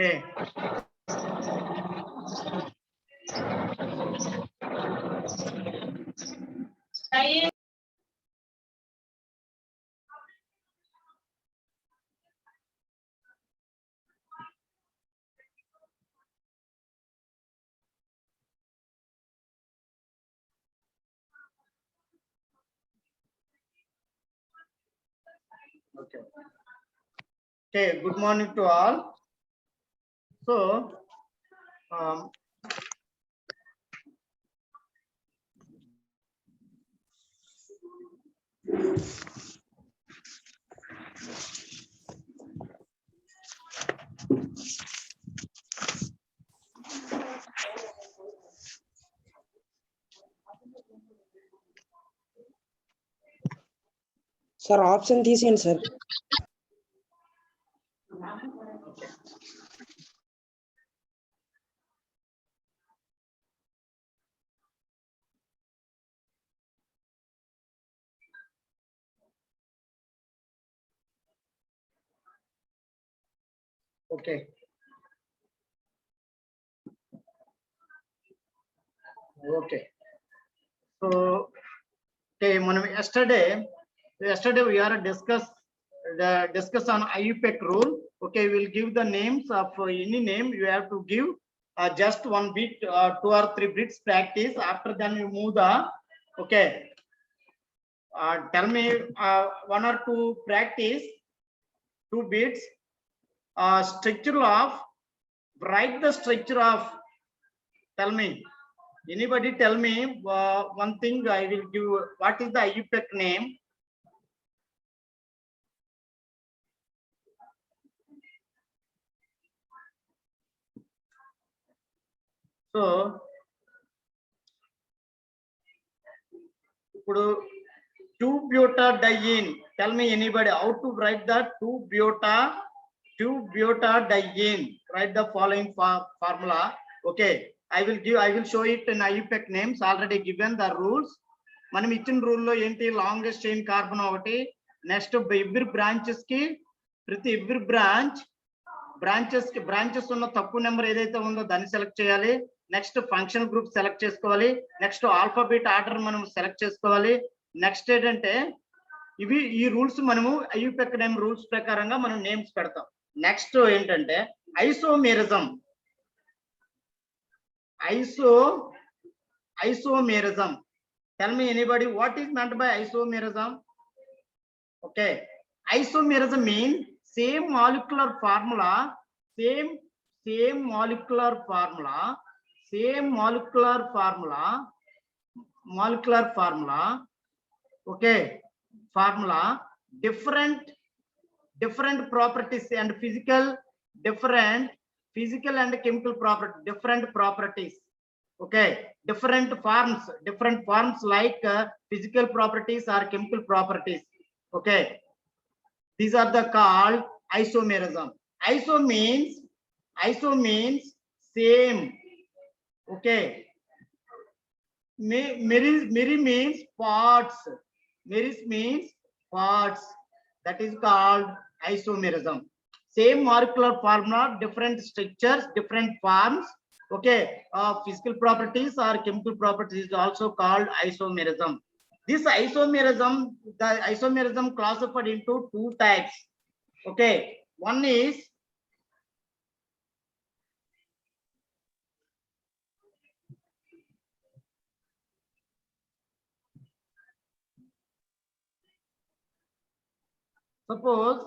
Okay. Okay. Okay. Good morning to all. So, Sir, option తీసేయండి sir. okay. Okay. So, okay, yesterday we are discuss on IUPAC rule. Okay, we'll give the names of any name. You have to give just one bit, 2 or 3 bits practice. After then you move the, okay. Tell me 1 or 2 practice, 2 bits. Structure of, write the structure of, tell me. Anybody tell me one thing. I will give. What is the IUPAC name? So, 2-butadiene. Tell me anybody how to write that 2-butadiene. Write the following formula. Okay, I will show it in IUPAC names. Already given the rules. మనం ఇచ్చిన రూల్లో ఏంటి, longest chain carbon ఒకటి, next every branches కి ప్రతి every branches ఉన్న తక్కువ number ఏదైతే ఉందో దాన్ని సెలెక్ట్ చేయాలి. నెక్స్ట్ ఫంక్షన్ గ్రూప్ సెలెక్ట్ చేసుకోవాలి. నెక్స్ట్ ఆల్ఫాబెట్ ఆర్డర్ మనం సెలెక్ట్ చేసుకోవాలి. నెక్స్ట్ ఏంటంటే ఈ రూల్స్ మనము IUPAC నేమ్ రూల్స్ ప్రకారంగా మనం నేమ్స్ పెడతాం. నెక్స్ట్ ఏంటంటే ఐసోమేరిజం. Tell me anybody what is meant by isomerism? Okay, isomerism means same molecular formula. Okay, formula different properties and different physical and chemical different properties. Okay, different forms like physical properties or chemical properties. Okay, these are the called isomerism. Iso means same. Okay, Meri means parts. That is called isomerism. Same molecular formula, different structures, different forms. Okay, physical properties or chemical properties is also called isomerism. This isomerism classified into 2 types. Okay, one is suppose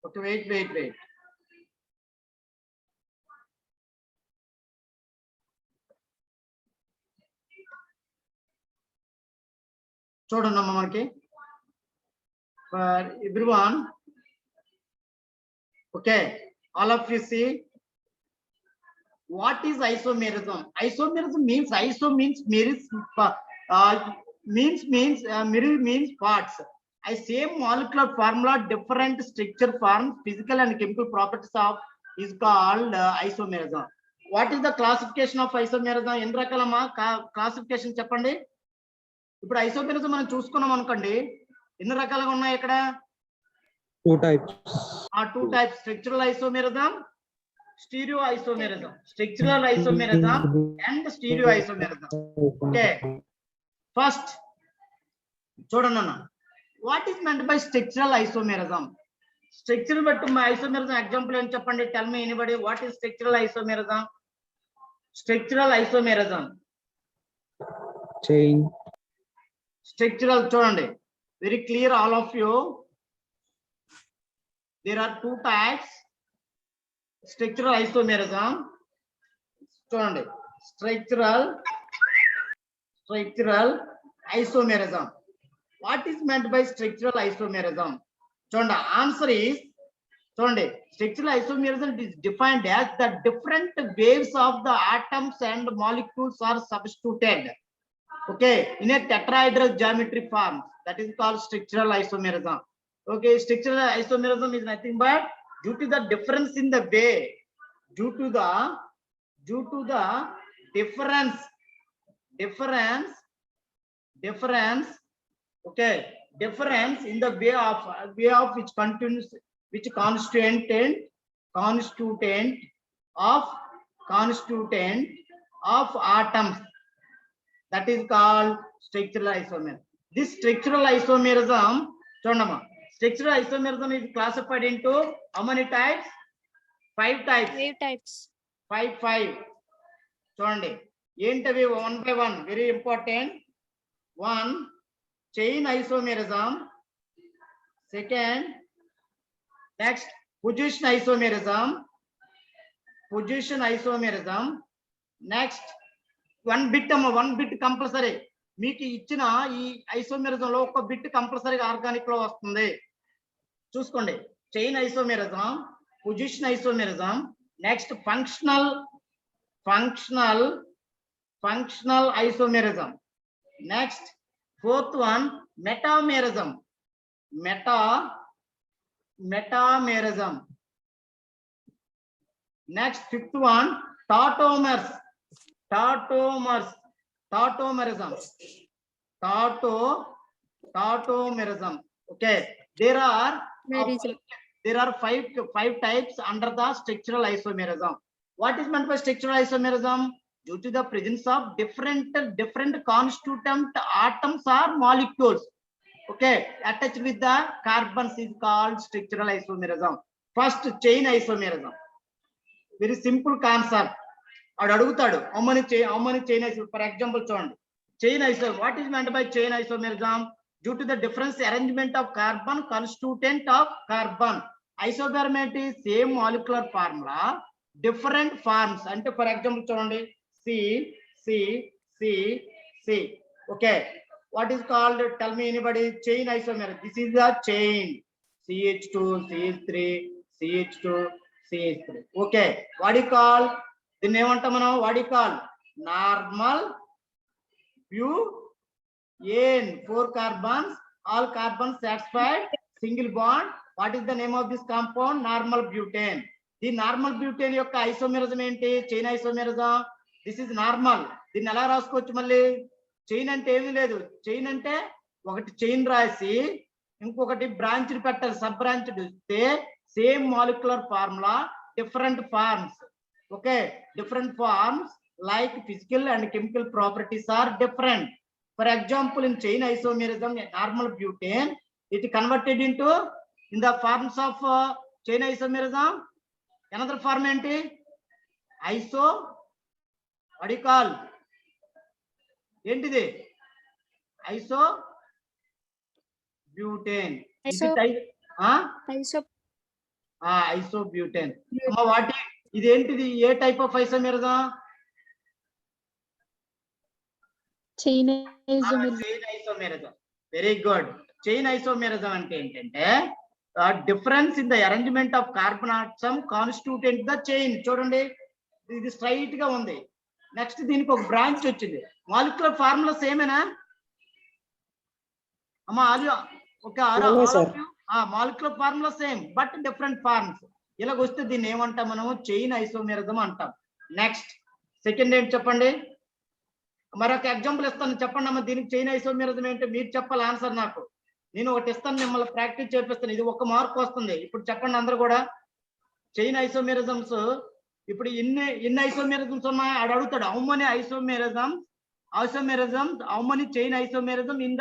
okay, wait. చూడండి మనకి for everyone Okay, all of you see. What is isomerism? Isomerism means mirror means parts. I same molecular formula, different structure forms, physical and chemical properties of is called isomerism. What is the classification of isomerism? ఎన్ని రకాలమ్మా classification చెప్పండి. ఇప్పుడు isomerism మనం చూసుకున్నాం అనుకోండి, ఎన్ని రకాలుగా ఉన్నాయి ఇక్కడ? 2 types. Two types: structural isomerism, stereo isomerism. Structural isomerism and stereo isomerism. Okay, first చూడండి అన్న, what is meant by structural isomerism? Structural బట్టి isomerism example ఏం చెప్పండి? Tell me anybody, what is structural isomerism? Structural isomerism. Chain. Structural చూడండి, very clear all of you. There are 2 types. Structural isomerism. చూడండి, structural isomerism. What is meant by structural isomerism? చూడండి, answer is, చూడండి, structural isomerism is defined as the different waves of the atoms and molecules are substituted, okay, in a tetrahedral geometry form. That is called structural isomerism. Okay, structural isomerism is nothing but due to the difference in the way, due to the difference, okay, difference in the way of which constituent of atoms. That is called structural isomerism. This structural isomerism, చూడమ్మా, structural isomerism is classified into how many types? 5 types. 5 types. 5. చూడండి, ఏంటవి? 1 by 1, very important. 1, chain isomerism. Second, next, position isomerism. Next, 1 bit అమ్మ, 1 bit compulsory. మీకు ఇచ్చిన ఈ isomerism లో ఒక bit కంపల్సరీగా ఆర్గానిక్ లో వస్తుంది, చూసుకోండి. Chain isomerism, position isomerism, next functional isomerism, next 4th one metamerism. Next 5th one tautomerism. Okay, there are 5 types under the structural isomerism. What is meant by structural isomerism? Due to the presence of different constituent atoms or molecules, okay, attached with the carbons is called structural isomerism. First, chain isomerism. Very simple concept. అడు అడుగుతాడు, how many chain isomerism? For example, చూడండి, chain isomerism. What is meant by chain isomerism? Due to the different arrangement of carbon, constituent of carbon. Isomerism is same molecular formula, different forms. అంటే for example చూడండి, C. Okay, what is called? Tell me anybody, chain isomerism. This is the chain, CH2, CH3, CH2, CH3. Okay, what do you call? దీన్ని ఏమంటాం మనం? What do you call? Normal butane. 4 carbons, all carbons satisfied, single bond. What is the name of this compound? Normal butane. The normal butane యొక్క isomerism ఏంటి? Chain isomerism. This is normal. దీన్ని ఎలా రాసుకోవచ్చు మళ్ళీ? Chain అంటే ఏమీ లేదు. Chain అంటే ఒకటి చైన్ రాసి ఇంకొకటి బ్రాంచ్ పెట్టాలి, సబ్ బ్రాంచ్ ఇస్తే same molecular formula, different forms. Okay, different forms like physical and chemical properties are different. For example, in chain isomerism, normal butane, it converted into in the forms of chain isomerism. Another form enti what do you call? Entidi isobutane. Isobutane. What ఇదేంటిది? ఏ type of isomerism? Chain isomerism. Very good. Chain isomerism అంటే ఏంటంటే difference in the arrangement of carbon atom constituent the chain. చూడండి ఇది straight గా ఉంది. Next దీనికి ఒక బ్రాంచ్ వచ్చింది. మాలిక్యులర్ ఫార్ములా సేమేనా అమ్మా? Okay, molecular formula same but different forms. ఇలాగ వస్తే దీన్ని ఏమంటాం మనము? చైన్ ఐసోమెరిజం అంటాం. నెక్స్ట్ సెకండ్ ఏంటి చెప్పండి? మరొక ఎగ్జాంపుల్ ఇస్తాను, చెప్పండి అమ్మా. దీనికి చైన్ ఐసోమెరిజం ఏంటో మీరు చెప్పాలి ఆన్సర్. నాకు నేను ఒకటి ఇస్తాను, మిమ్మల్ని ప్రాక్టీస్ చేపిస్తాను. ఇది 1 మార్క్ వస్తుంది. ఇప్పుడు చెప్పండి అందరు కూడా. చైన్ ఐసోమెరిజమ్స్ ఇప్పుడు ఎన్ని ఐసోమెరిజమ్స్ ఉన్నాయి ఆడు అడుగుతాడు. How many isomerisms how many chain isomerism in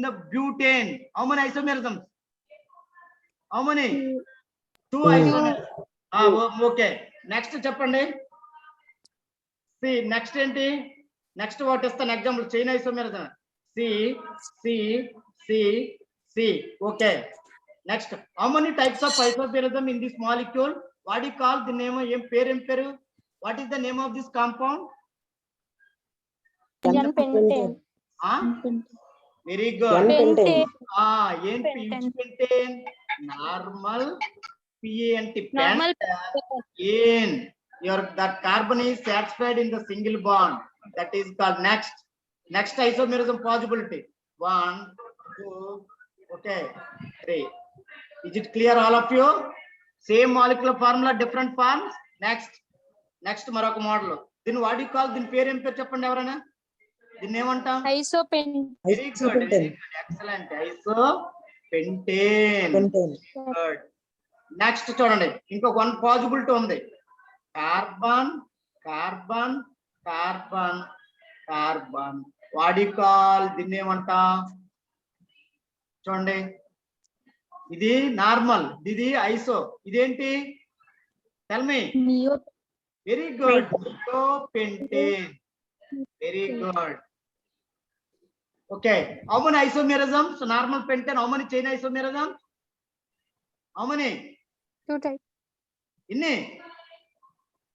the butane? How many isomerisms? How many? 2 isomerism. Okay, next చెప్పండి. సి నెక్స్ట్ ఏంటి? నెక్స్ట్ వాట్ ఇస్తాను example chain isomerism. C okay. Next how many types of isomerism in this molecule? What you call the name? ఏం పేరు? What is the name of this compound? Very good. ఏంటి? Pentane. Normal PANT. That carbon is satisfied in the single bond. That is called next isomerism possibility. 1, 2, okay, 3. Is it clear all of you? Same molecular formula, different forms. Next మరొక model. దీన్ని what you call? దీని పేరు ఏం పేరు చెప్పండి ఎవరైనా? దీన్ని ఏమంటాం? Very good, excellent. Isopentane. Good. Next చూడండి, ఇంకొక 1 పాసిబిలిటీ ఉంది. కార్బన్. What you call? దీన్ని ఏమంటాం? చూడండి, ఇది నార్మల్, ఇది ఐసో, ఇదేంటి? Tell me. Very good, neopentane. Very good. Okay, how many isomerisms? Normal pentane. How many chain isomerisms? How many? 2 types. ఇన్ని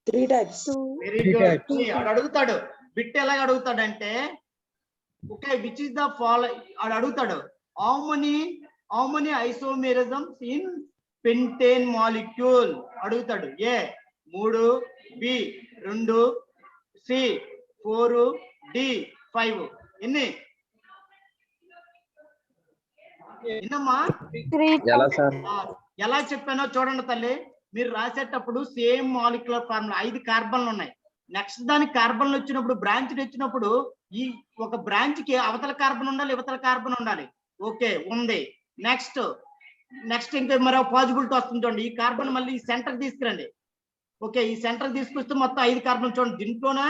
3 types. Very good. అడుగుతాడు బిట్ ఎలాగ అడుగుతాడంటే, okay, which is the follow అడుగుతాడు. How many isomerisms in pentane molecule అడుగుతాడు. A 3, B 2, C 4, D 5. ఎన్ని? ఎన్నమ్మా? ఎలా చెప్పానో చూడండి తల్లి. మీరు రాసేటప్పుడు సేమ్ మాలిక్యులర్ ఫార్ములా 5 కార్బన్లు ఉన్నాయి. నెక్స్ట్ దానికి కార్బన్లు వచ్చినప్పుడు, బ్రాంచ్ వచ్చినప్పుడు ఈ ఒక బ్రాంచ్ కి అవతల కార్బన్ ఉండాలి, ఇవతల కార్బన్ ఉండాలి. ఓకే, ఉంది. నెక్స్ట్ ఇంకా మరో పాసిబిలిటీ వస్తుంది చూడండి. ఈ కార్బన్ మళ్ళీ ఈ సెంటర్ తీసుకురండి. ఓకే, ఈ సెంటర్ తీసుకొస్తే మొత్తం 5 కార్బన్ చూడండి. దీంట్లోనే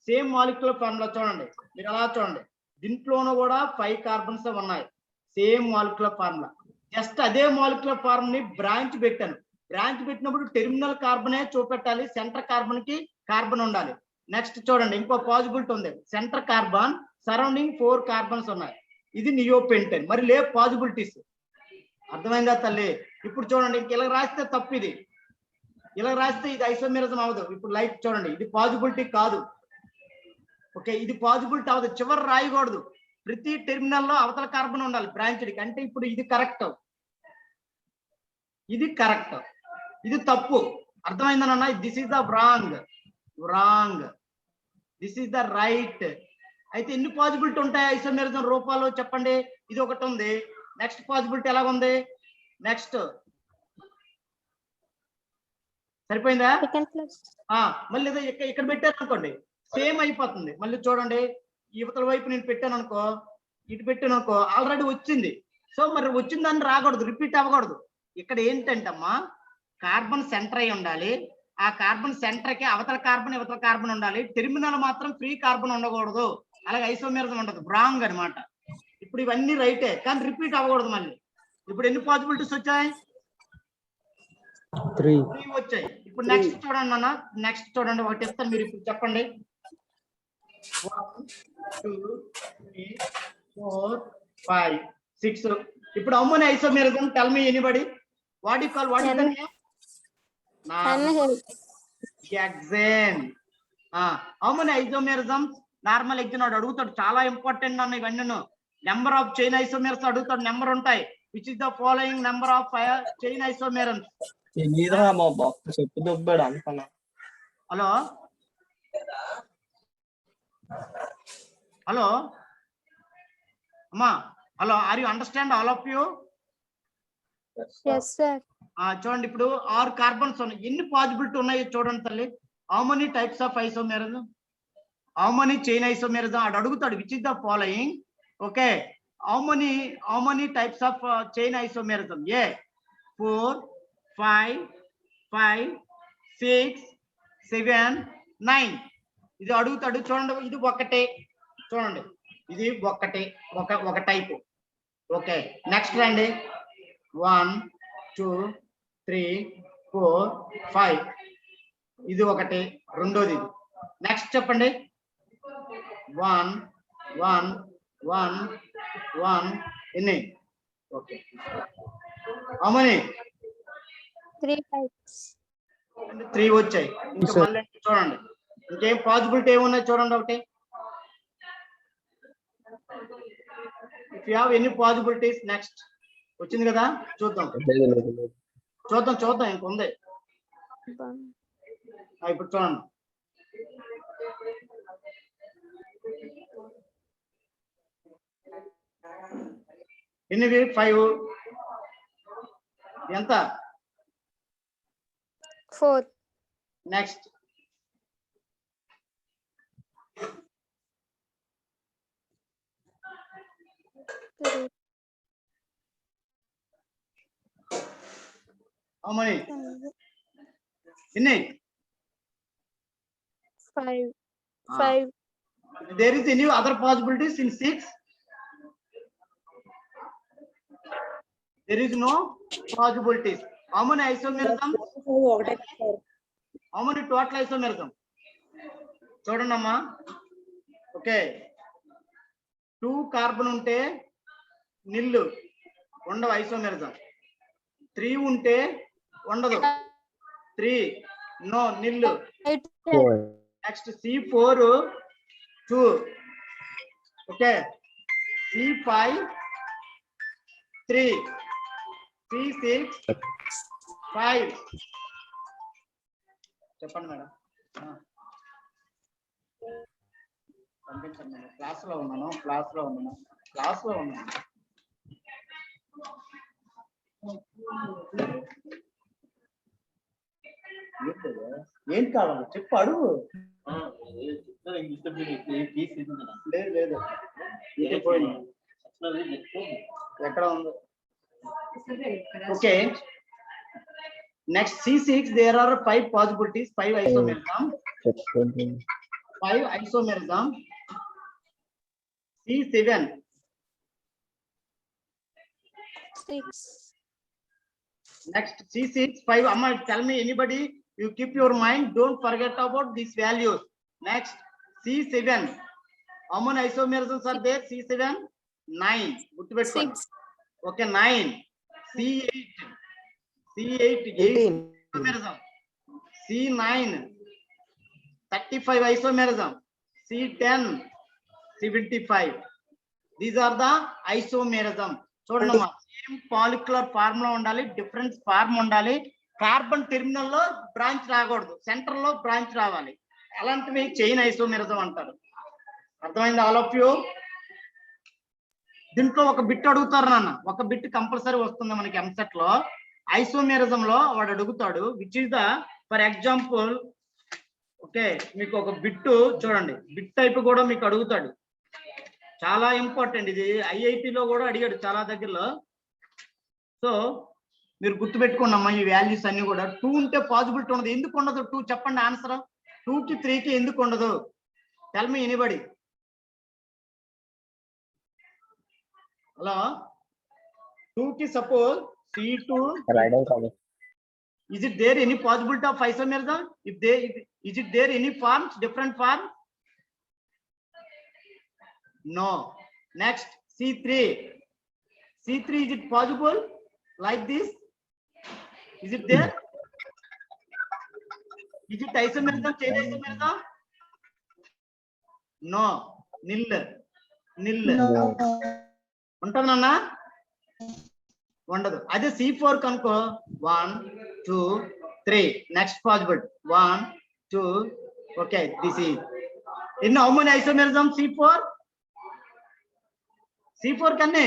సేమ్ మాలిక్యులర్ ఫార్ములా చూడండి. మీరు అలా చూడండి, దీంట్లోనూ కూడా 5 కార్బన్స్ ఉన్నాయి. Same molecular formula. జస్ట్ అదే మాలిక్యులర్ ఫార్మ్ ని బ్రాంచ్ పెట్టాను. బ్రాంచ్ పెట్టినప్పుడు టెర్మినల్ కార్బనే చూపెట్టాలి, సెంటర్ కార్బన్ కి కార్బన్ ఉండాలి. నెక్స్ట్ చూడండి, ఇంకో పాసిబిలిటీ ఉంది. సెంటర్ కార్బన్ సరౌండింగ్ 4 కార్బన్స్ ఉన్నాయి. ఇది నియోపెంటేన్. మరి లే పాసిబిలిటీస్. అర్థమైందా తల్లి? ఇప్పుడు చూడండి, ఇంక ఇలా రాస్తే తప్పు. ఇది ఇలా రాస్తే ఇది ఐసోమెరిజం అవ్వదు. ఇప్పుడు లైట్ చూడండి, ఇది పాసిబిలిటీ కాదు. ఓకే, ఇది పాసిబిలిటీ అవ్వదు. చివరి రాయకూడదు. ప్రతి టెర్మినల్ లో అవతల కార్బన్ ఉండాలి బ్రాంచ్డికి. అంటే ఇప్పుడు ఇది కరెక్ట్, ఇది కరెక్ట్, ఇది తప్పు. అర్థమైందన్న? This is the wrong, this is the right. అయితే ఎన్ని పాసిబిలిటీ ఉంటాయి ఐసోమెరిజం రూపాలు చెప్పండి? ఇది ఒకటి ఉంది. నెక్స్ట్ పాసిబిలిటీ ఎలాగుంది? నెక్స్ట్ సరిపోయిందా? మళ్ళీ ఇక్కడ పెట్టారు అనుకోండి, సేమ్ అయిపోతుంది. మళ్ళీ చూడండి, యువతల వైపు నేను పెట్టాను అనుకో, ఇటు పెట్టాను అనుకో, ఆల్రెడీ వచ్చింది. సో మరి వచ్చిందని రాకూడదు, రిపీట్ అవ్వకూడదు. ఇక్కడ ఏంటంటమ్మా, కార్బన్ సెంటర్ అయి ఉండాలి. ఆ కార్బన్ సెంటర్ కి అవతల కార్బన్ ఇవతల కార్బన్ ఉండాలి. టెర్మినల్ మాత్రం ఫ్రీ కార్బన్ ఉండకూడదు. అలాగే ఐసోమెరిజం ఉండదు. రాంగ్ అనమాట. ఇప్పుడు ఇవన్నీ రైటే, కానీ రిపీట్ అవ్వకూడదు మళ్ళీ. ఇప్పుడు ఎన్ని పాసిబిలిటీస్ వచ్చాయి? 3 వచ్చాయి. ఇప్పుడు నెక్స్ట్ చూడండి అన్న, నెక్స్ట్ చూడండి, ఒకటి ఇస్తాను, మీరు ఇప్పుడు చెప్పండి. 1, 2, 3, 4, 5, 6. ఇప్పుడు how many isomerism? Tell me anybody. What you call? What is the name? Hexane. How many isomerisms? Normal hexane అడుగుతాడు. చాలా ఇంపార్టెంట్ అన్న ఇవన్నీ. నెంబర్ ఆఫ్ చైన్ ఐసోమెర్స్ అడుగుతాడు. నెంబర్ ఉంటాయి. which is the following number of chain isomerons? తెలీదురా బాబు చెప్పు దొబ్బాడు అనుకున్నా. Hello? Hello? Amma, hello, are you understand all of you? Yes, sir. చూడండి ఇప్పుడు 6 కార్బన్స్ ఉన్నాయి. ఎన్ని పాసిబిలిటీ ఉన్నాయో చూడండి తల్లి. How many types of isomerism, how many chain isomerism అడు అడుగుతాడు. Which is the following? Okay, how many types of chain isomerism? ఏ 4 5 5 6 7 9 ఇది అడుగుతాడు. చూడండి ఇది ఒకటే, చూడండి ఇది ఒకటే ఒక టైపు. ఓకే, నెక్స్ట్ రండి. 1 2 3 4 5 ఇది ఒకటి, రెండోది. నెక్స్ట్ చెప్పండి. 1 1 1 1 ఎన్ని? ఓకే, అమ్మని 3 types. 3 వచ్చాయి. ఇంకా మళ్ళీ చూడండి ఇంకేం పాసిబిలిటీ ఏమున్నాయి చూడండి. ఒకటి, if you have any possibilities. Next వచ్చింది కదా, చూద్దాం ఇంకొంది. ఇప్పుడు చూడండి. ఎన్నివి? 5. ఎంత? 4. నెక్స్ట్ అమ్మని ఎన్ని? 5. 5. There is any other possibilities in 6? There is no possibilities. How many isomerism? ఒకటే sir. How many total isomerism? చూడండి అమ్మా. ఓకే, 2 కార్బన్ ఉంటే నిల్లు ఉండవు ఐసోమెరిజం. 3 ఉంటే ఉండదు. 3 no nil. Next C4 2. Okay, C5 3, C6 5. చెప్పండి మేడం. పంపించండి మేడం. క్లాస్ లో ఉన్నాను. ఏంటి కావాలి చెప్పు, అడుగు. లేదు ఎక్కడ ఉందో. Okay, next C6 there are 5 possibilities. 5 isomerism. 5 isomerism. C7 6. next C6 5. Amma, tell me anybody, you keep your mind, don't forget about these values. Next C7, how many isomerisms are there? C7 9. Good to 6. Okay, 9. C8 isomerism. C9 35 isomerism. C10 75. These are the isomerism. చూడండి అమ్మా, same పాలిక్యులర్ form లో ఉండాలి, difference form ఉండాలి. Carbon terminal లో branch రాకూడదు, centre లో branch రావాలి. అలాంటివి చైన్ ఐసోమెరిజం అంటారు. అర్థమైంది ఆల్ ఆఫ్ యూ? దీంట్లో ఒక బిట్ అడుగుతారు నాన్న, ఒక బిట్ కంపల్సరీ వస్తుంది మనకి ఎంసెట్ లో. ఐసోమెరిజం లో వాడు అడుగుతాడు which is the, for example okay, మీకు ఒక బిట్ చూడండి, బిట్ టైప్ కూడా మీకు అడుగుతాడు. చాలా ఇంపార్టెంట్ ఇది. ఐఐటిలో కూడా అడిగాడు చాలా దగ్గరలో. సో మీరు గుర్తుపెట్టుకోండి అమ్మా ఈ వాల్యూస్ అన్ని కూడా. 2 ఉంటే పాసిబిలిటీ ఉండదు. ఎందుకు ఉండదు 2? చెప్పండి ఆన్సర్. 2కి 3కి ఎందుకు ఉండదు? Tell me anybody. హలో, 2కి suppose C2, is it there any possibility of isomerism? If is it there any forms, different form? No. Next C3 is it possible like this? Is it there? Is it isomerism, chain isomerism? No. Nil. ఉంటుందన్నా? ఉండదు. అదే C4 కనుకో 1 2 3 next possible 1 2 okay this is in how many isomerism C4 కన్నే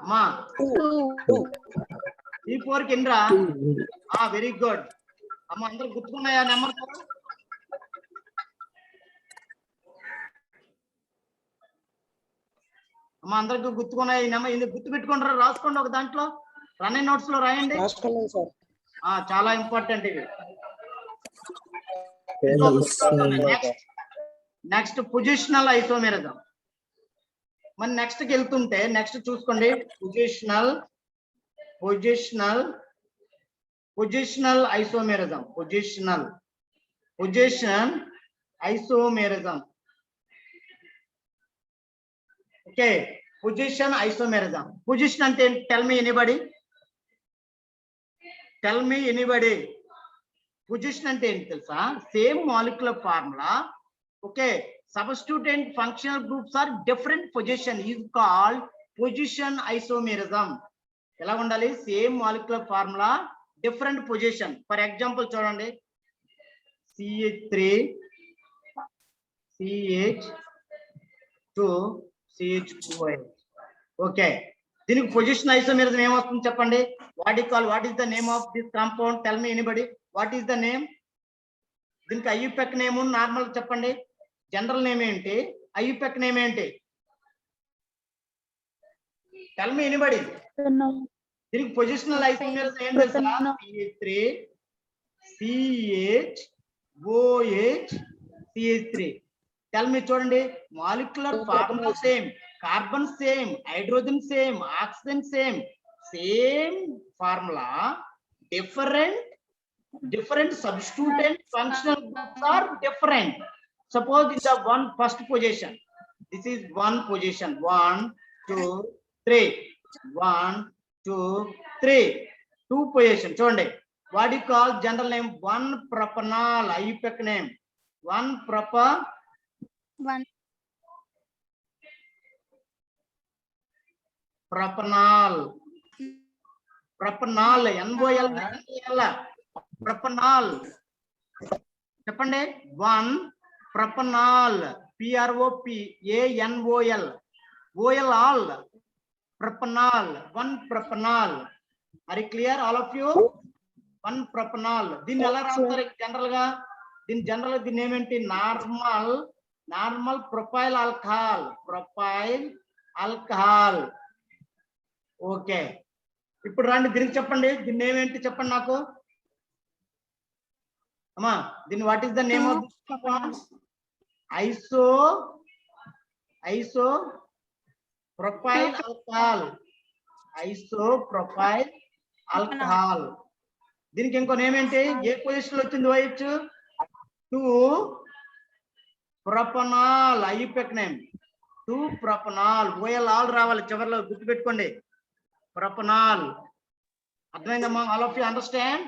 అమ్మా Two. C4 కింద్రా very good అమ్మ అందరూ గుర్తుకున్నాయా number అమ్మ అందరికి గుర్తుకున్నాయి ఈ నెంబర్ ఇది గుర్తు పెట్టుకుంటారా రాసుకోండి ఒక దాంట్లో రన్నింగ్ నోట్స్ లో రాయండి రాసుకున్నాం సార్. చాలా ఇంపార్టెంట్ ఇవి నెక్స్ట్ పొజిషనల్ ఐసోమెరిజం మరి నెక్స్ట్ కి వెళ్తుంటే నెక్స్ట్ చూసుకోండి positional isomerism position isomerism okay position isomerism position అంటే టెల్ మీ ఎనీబడి పొజిషన్ అంటే ఏంటి తెలుసా same molecular formula okay substituent functional groups are different position is called position isomerism ఎలా ఉండాలి same molecular formula different position for example చూడండి CH3 CH2 CH2 okay దీనికి position isomerism ఏమొస్తుంది చెప్పండి what is the name of this compound tell me anybody what is the name దీనికి IUPAC name normal చెప్పండి general name ఏంటి IUPAC name ఏంటి tell me anybody దీనికి positional isomerism ఏం తెలుసా CH3 CH CH3 tell me చూడండి molecular formula same carbon same hydrogen same oxygen same formula different substituent functional groups are different. Suppose in the first position, this is one position 1 2 3 1 2 3 two position చూడండి what do you call general name 1 propanol IUPAC name 1 propanol NOL propanol చెప్పండి 1 propanol PROPANOL all propanol 1 propanol are you clear all of you 1 propanol దీన్ని ఎలా రాస్తారు general గా దీని name ఏంటి normal propyl alcohol okay ఇప్పుడు రండి దీనికి చెప్పండి దీని నేమ్ ఏంటి చెప్పండి నాకు అమ్మా దీని what is the name of iso propyl alcohol దీనికి ఇంకో నేమ్ ఏంటి ఏ పొజిషన్ లో వచ్చింది which 2 propanol IUPAC name 2 propanol ol రావాలి చివరిలో గుర్తుపెట్టుకోండి ప్రొపనాల్ అర్థమైందమ్మా all of you understand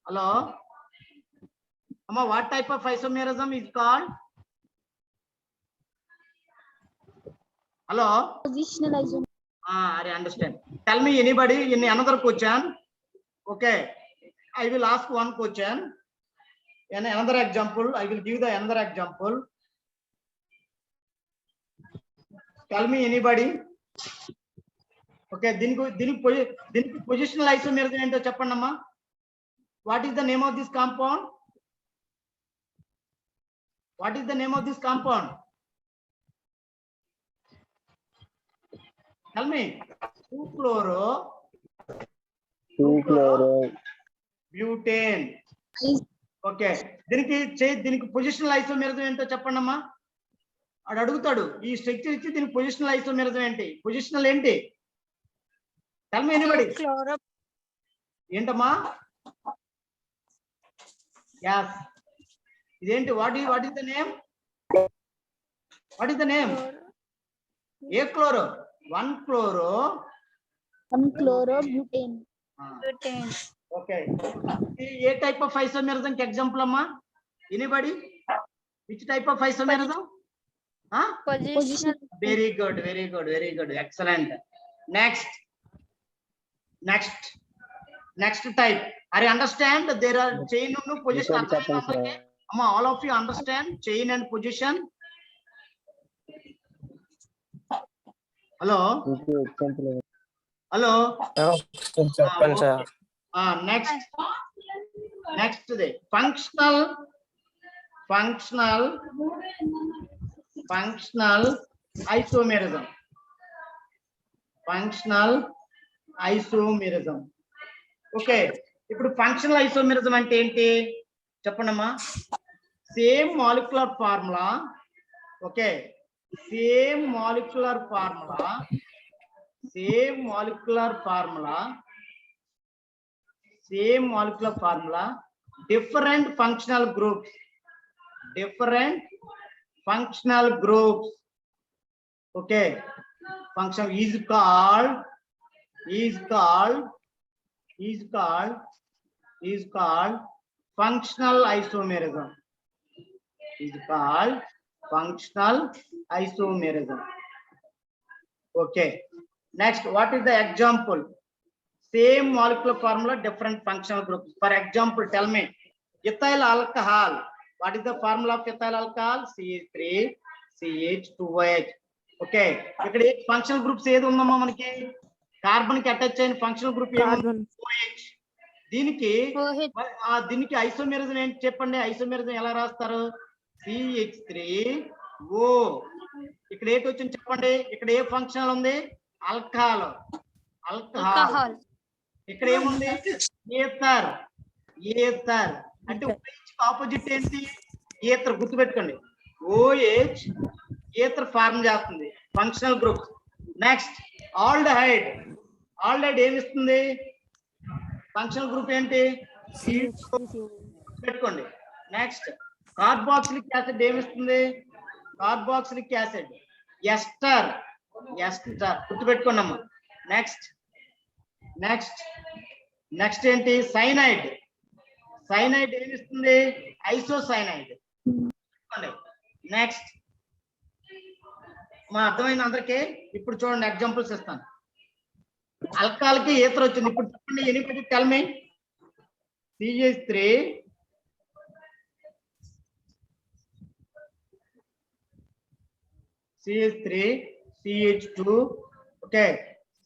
hello అమ్మా what type of isomerism is called hello Positional isomerism. I understand. Tell me anybody in another question. Okay, I will ask one question and another example. I will give the another example. Tell me anybody. Okay, దీనికి positional isomerism ఏంటో చెప్పండి అమ్మా what is the name of this compound tell me 2 chloro butane okay దీనికి positional isomerism ఏంటో చెప్పండి అమ్మా వాడు అడుగుతాడు ఈ స్ట్రక్చర్ ఇచ్చి దీనికి పొజిషనల్ ఐసోమెరిజం ఏంటి పొజిషనల్ ఏంటి tell me anybody ఏంటమ్మా yes ఇదేంటి what is the name A chloro 1 Chlorobutane. Okay A type of isomerism కి ఎగ్జాంపుల్ అమ్మా anybody which type of isomerism Positional. Very good, very good, very good. Excellent. Next type. Are you understand? There are chain and position. All of you understand chain and position? Hello? Hello? చెప్పండి sir. Next the functional isomerism. Functional isomerism. Okay. ఇప్పుడు functional isomerism అంటే ఏంటి చెప్పండమ్మా. Same molecular formula. Okay, same molecular formula different functional groups. Okay, function is called functional isomerism. Okay, next, what is the example? Same molecular formula, different functional groups. For example, tell me, ethyl alcohol. What is the formula of ethyl alcohol? CH3CH2OH. Okay, ఇక్కడ functional groups ఏది ఉందమ్మా మనకి? Carbon కి attach అయిన functional group ఏముంది? OH. దీనికి isomerism ఏంటి చెప్పండి. ఐసోమెరిజం ఎలా రాస్తారు? CH3O. ఇక్కడ ఏంటి వచ్చింది చెప్పండి. ఇక్కడ ఏ ఫంక్షనల్ ఉంది? ఆల్కహాల్. ఇక్కడ ఏముంది? ఏథర్. అంటే ఆపోజిట్ ఏంటి? ఏథర్. గుర్తుపెట్టుకోండి, OH ఏథర్ ఫార్మ్ చేస్తుంది. Functional group. నెక్స్ట్ ఆల్డహైడ్ ఏమిస్తుంది? ఫంక్షనల్ గ్రూప్ ఏంటి? పెట్టుకోండి. నెక్స్ట్ కార్బాక్సిలిక్ యాసిడ్ ఏమిస్తుంది? Carboxylic acid ester. గుర్తుపెట్టుకోండి అమ్మా. నెక్స్ట్ ఏంటి? సైనైడ్ ఏమిస్తుంది? ఐసోసైనైడ్. నెక్స్ట్ మా అర్థమైంది అందరికీ? ఇప్పుడు చూడండి, ఎగ్జాంపుల్స్ ఇస్తాను. ఆల్కహాల్ కి ఏథర్ వచ్చింది. ఇప్పుడు చెప్పండి, ఎనిమిది tell me. CH3CH2 okay,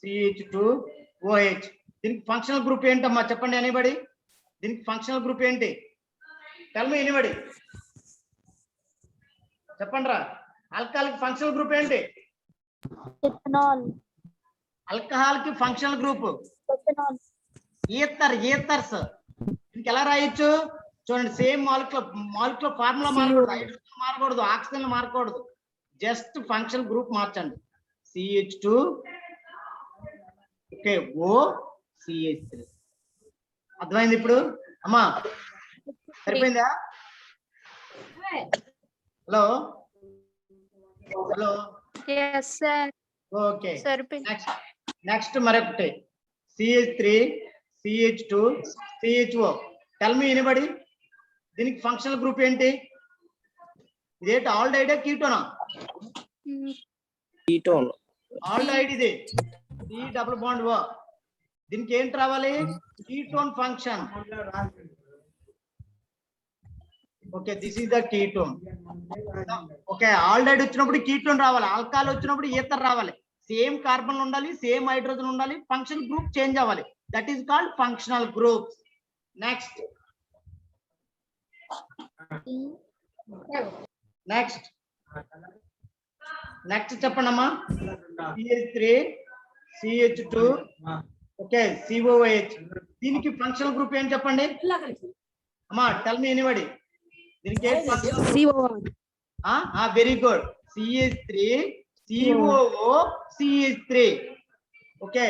CH2OH. దీనికి ఫంక్షనల్ గ్రూప్ ఏంటమ్మా చెప్పండి ఎనీబడి? దీనికి ఫంక్షనల్ గ్రూప్ ఏంటి? టెల్ మీ ఎనీబడి, చెప్పండి రా. ఆల్కహాల్ కి ఫంక్షనల్ గ్రూప్ ఏంటి? ఆల్కహాల్ కి ఫంక్షనల్ గ్రూప్ ఈథర్స్. దీనికి ఎలా రాయొచ్చు చూడండి. సేమ్ మాలిక్యులర్ ఫార్ములా మారకూడదు, హైడ్రోజన్ మారకూడదు, ఆక్సిజన్ మారకూడదు. జస్ట్ ఫంక్షనల్ గ్రూప్ మార్చండి. CH2 okay, OCH3. అర్థమైంది ఇప్పుడు అమ్మా? సరిపోయిందా? Hello. Yes sir. Okay, next మరొకటి CH3CH2CHO. టెల్ మీ ఎనీబడి, దీనికి ఫంక్షనల్ గ్రూప్ ఏంటి? ఇదేంటి? ఆల్డైడా కీటోనా? కీటోన్. ఆల్డైడ్. ఇది C డబుల్ బాండ్ O. దీనికి ఏంటి రావాలి? Ketone function. Okay, this is the ketone. Okay, aldehyde వచ్చినప్పుడు కీటోన్ రావాలి, ఆల్కహాల్ వచ్చినప్పుడు ఈథర్ రావాలి. సేమ్ కార్బన్ ఉండాలి, సేమ్ హైడ్రోజన్ ఉండాలి, ఫంక్షనల్ గ్రూప్ చేంజ్ అవ్వాలి. That is called functional groups. Next చెప్పండి అమ్మా. CH3CH2 okay, COOH. దీనికి ఫంక్షనల్ గ్రూప్ ఏం చెప్పండి అమ్మా? టెల్ మీ ఎనీబడి, దీనికి ఏం functional group? Very good, CH3COOCH3. Okay,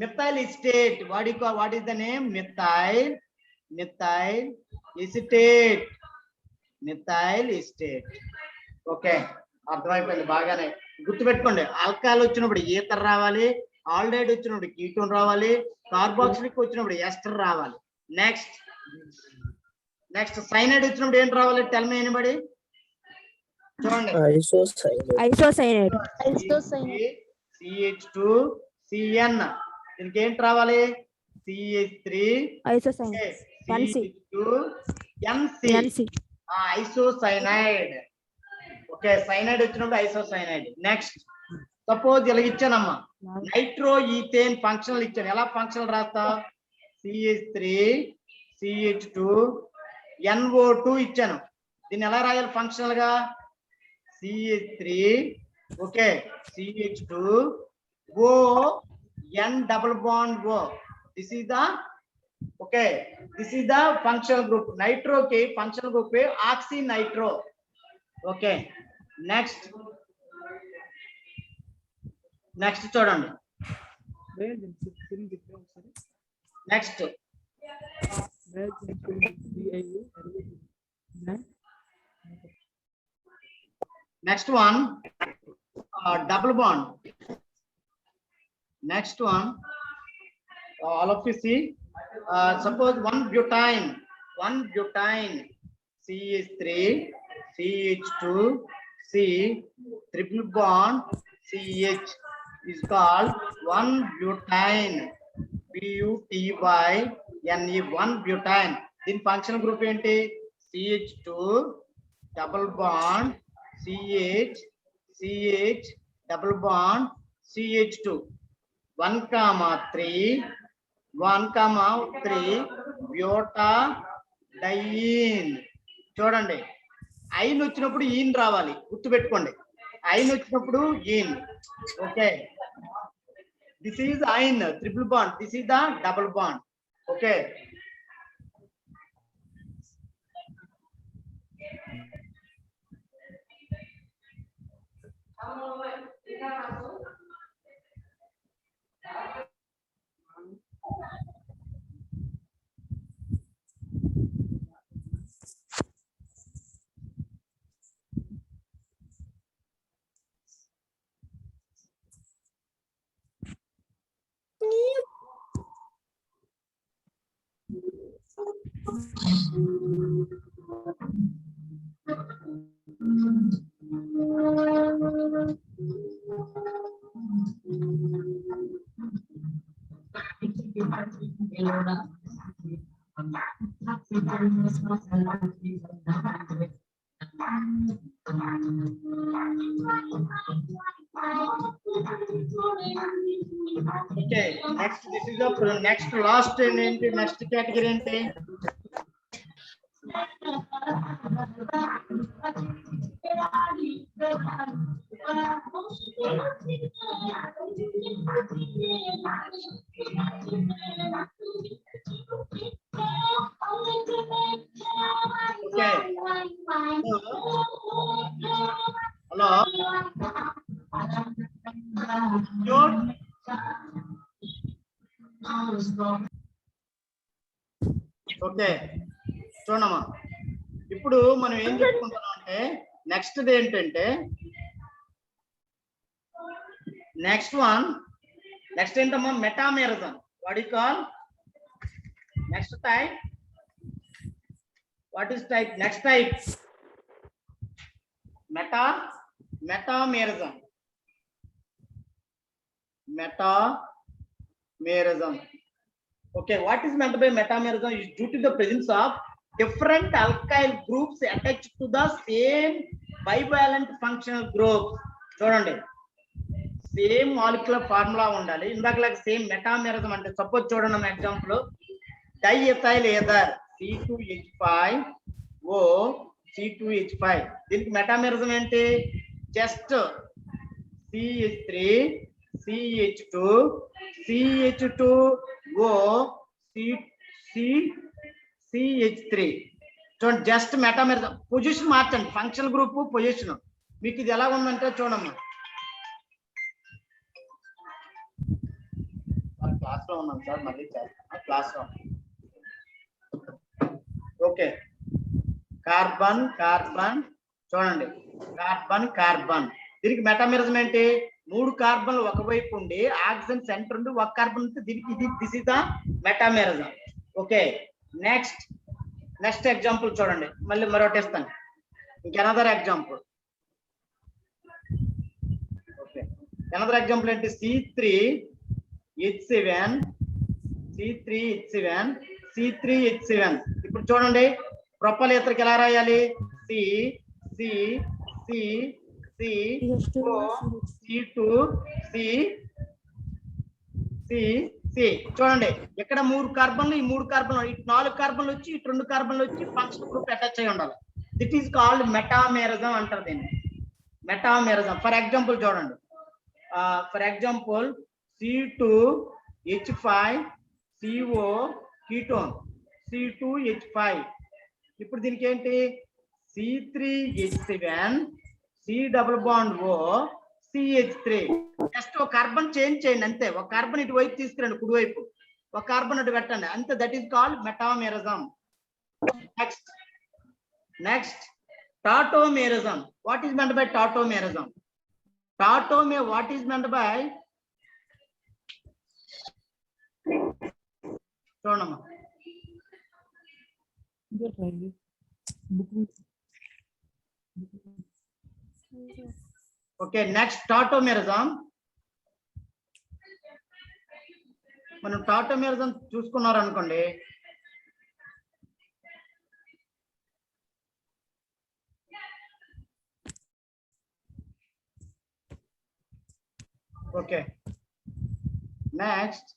methyl acetate. What is the name? Methyl acetate. Okay, అర్థమైపోయింది బాగానే. గుర్తుపెట్టుకోండి, ఆల్కహాల్ వచ్చినప్పుడు ఈథర్ రావాలి, ఆల్డైడ్ వచ్చినప్పుడు కీటోన్ రావాలి, కార్బాక్సిలిక్ వచ్చినప్పుడు ఎస్టర్ రావాలి. నెక్స్ట్ సైనైడ్ వచ్చినప్పుడు ఏంటి రావాలి? Tell me anybody. చూడండి Isocyanate. Isocyanate. CH2 CN దీనికి ఏంటి రావాలి CH3 Isocyanate. CH2 NC NC. Isocyanide. Okay, cyanide వచ్చినప్పుడు ఐసోసైనైడ్. నెక్స్ట్ సపోజ్ ఇలా ఇచ్చానమ్మా, నైట్రో ఈథేన్ ఫంక్షనల్ ఇచ్చాను. ఎలా ఫంక్షనల్ రాస్తా? CH3 CH2 NO2 ఇచ్చాను. దీన్ని ఎలా రాయాలి ఫంక్షనల్ గా? CH3 okay CH2 O N double bond O. This is the okay, this is the functional group. Nitro के functional group पे oxy nitro. Okay, next చూడండి. Next next one double bond. Next one all of you see, suppose one butane CH3 CH2 C triple bond CH is called one butane. BUTYNE, one butane. దీని ఫంక్షనల్ group ఏంటి? CH2 double bond CH double bond CH2 1,3 butadiene. చూడండి, yne వచ్చినప్పుడు ene రావాలి, గుర్తుపెట్టుకోండి. Yne వచ్చినప్పుడు ene. Okay, this is yne triple bond, this is the double bond. Okay, okay. Next this is the next last ఏంటి? Next category ఏంటి? Okay, hello okay, చూడమ్మా. ఇప్పుడు మనం ఏం చెప్పుకుంటున్నాం అంటే నెక్స్ట్ ఏంటంటే నెక్స్ట్ ఏంటమ్మా? Metamerism. What you call next type? What is type? Next type metamerism. Okay, what is meant by metamerism is due to the presence of different alkyl groups attached to the same bivalent functional group. చూడండి, same molecular formula ఉండాలి. ఇందాకలాగా same metamerism అంటే suppose చూడండి, example డైఎథైల్ Ather C2H5O C2H5. దీనికి metamerism ఏంటి? Just CH3 CH2 CH2O CH3. చూడండి, just metamerism. Position మార్చండి, functional group position. మీకు ఇది ఎలా ఉందంటే చూడమ్మా, క్లాస్ లో ఉన్నాం సార్, మళ్ళీ క్లాస్ లో. ఓకే, కార్బన్ చూడండి, కార్బన్. దీనికి మెటామెరిజం ఏంటి? 3 కార్బన్లు ఒకవైపు ఉండి ఆక్సిజన్ సెంటర్ ఉండి ఒక కార్బన్ ఉంటే దీనికి ఇది this is the metamerism. Okay, next example చూడండి, మళ్ళీ మరొకటి ఇస్తాను. ఇంకెనదర్ ఎగ్జాంపుల్ అనదర్ ఎగ్జాంపుల్ ఏంటి C3H7 C3H7 ఇప్పుడు చూడండి ప్రొపైల్ ఈథర్కి ఎలా రాయాలి C C C C O C2 C C C చూడండి ఇక్కడ 3 కార్బన్లు ఈ 3 కార్బన్లు ఇటు 4 కార్బన్లు వచ్చి ఇటు 2 కార్బన్లు వచ్చి ఫంక్షనల్ గ్రూప్ అటాచ్ అయి ఉండాలి. దిట్ ఈస్ కాల్డ్ మెటామెరిజం అంటారు దీన్ని. మెటామెరిజం ఫర్ ఎగ్జాంపుల్ చూడండి for example C2H5CO ketone C2H5 ఇప్పుడు దీనికి ఏంటి C3H7 C double bond O CH3 just ఒక కార్బన్ చేంజ్ చేయండి అంతే. ఒక కార్బన్ ఇటు వైపు తీసుకురండి కుడివైపు, ఒక కార్బన్ అటు పెట్టండి అంతే. That is called metamerism. Next tautomerism. What is meant by tautomerism? What is meant by చూడమ్మా. Okay next tautomerism. మనం టాటోమెరిజం చూసుకున్నారు అనుకోండి, ఓకే నెక్స్ట్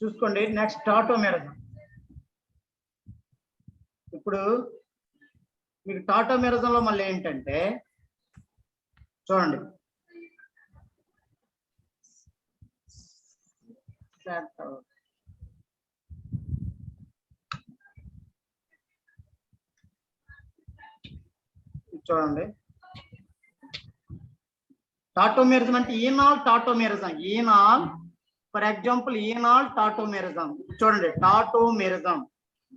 చూసుకోండి. Next tautomerism. ఇప్పుడు మీకు టాటోమెరిజం లో మళ్ళీ ఏంటంటే చూడండి చూడండి టాటోమెరిజం అంటే ఈనాల్ tautomerism. ఈనాల్ for example enol tautomerism చూడండి. Tautomerism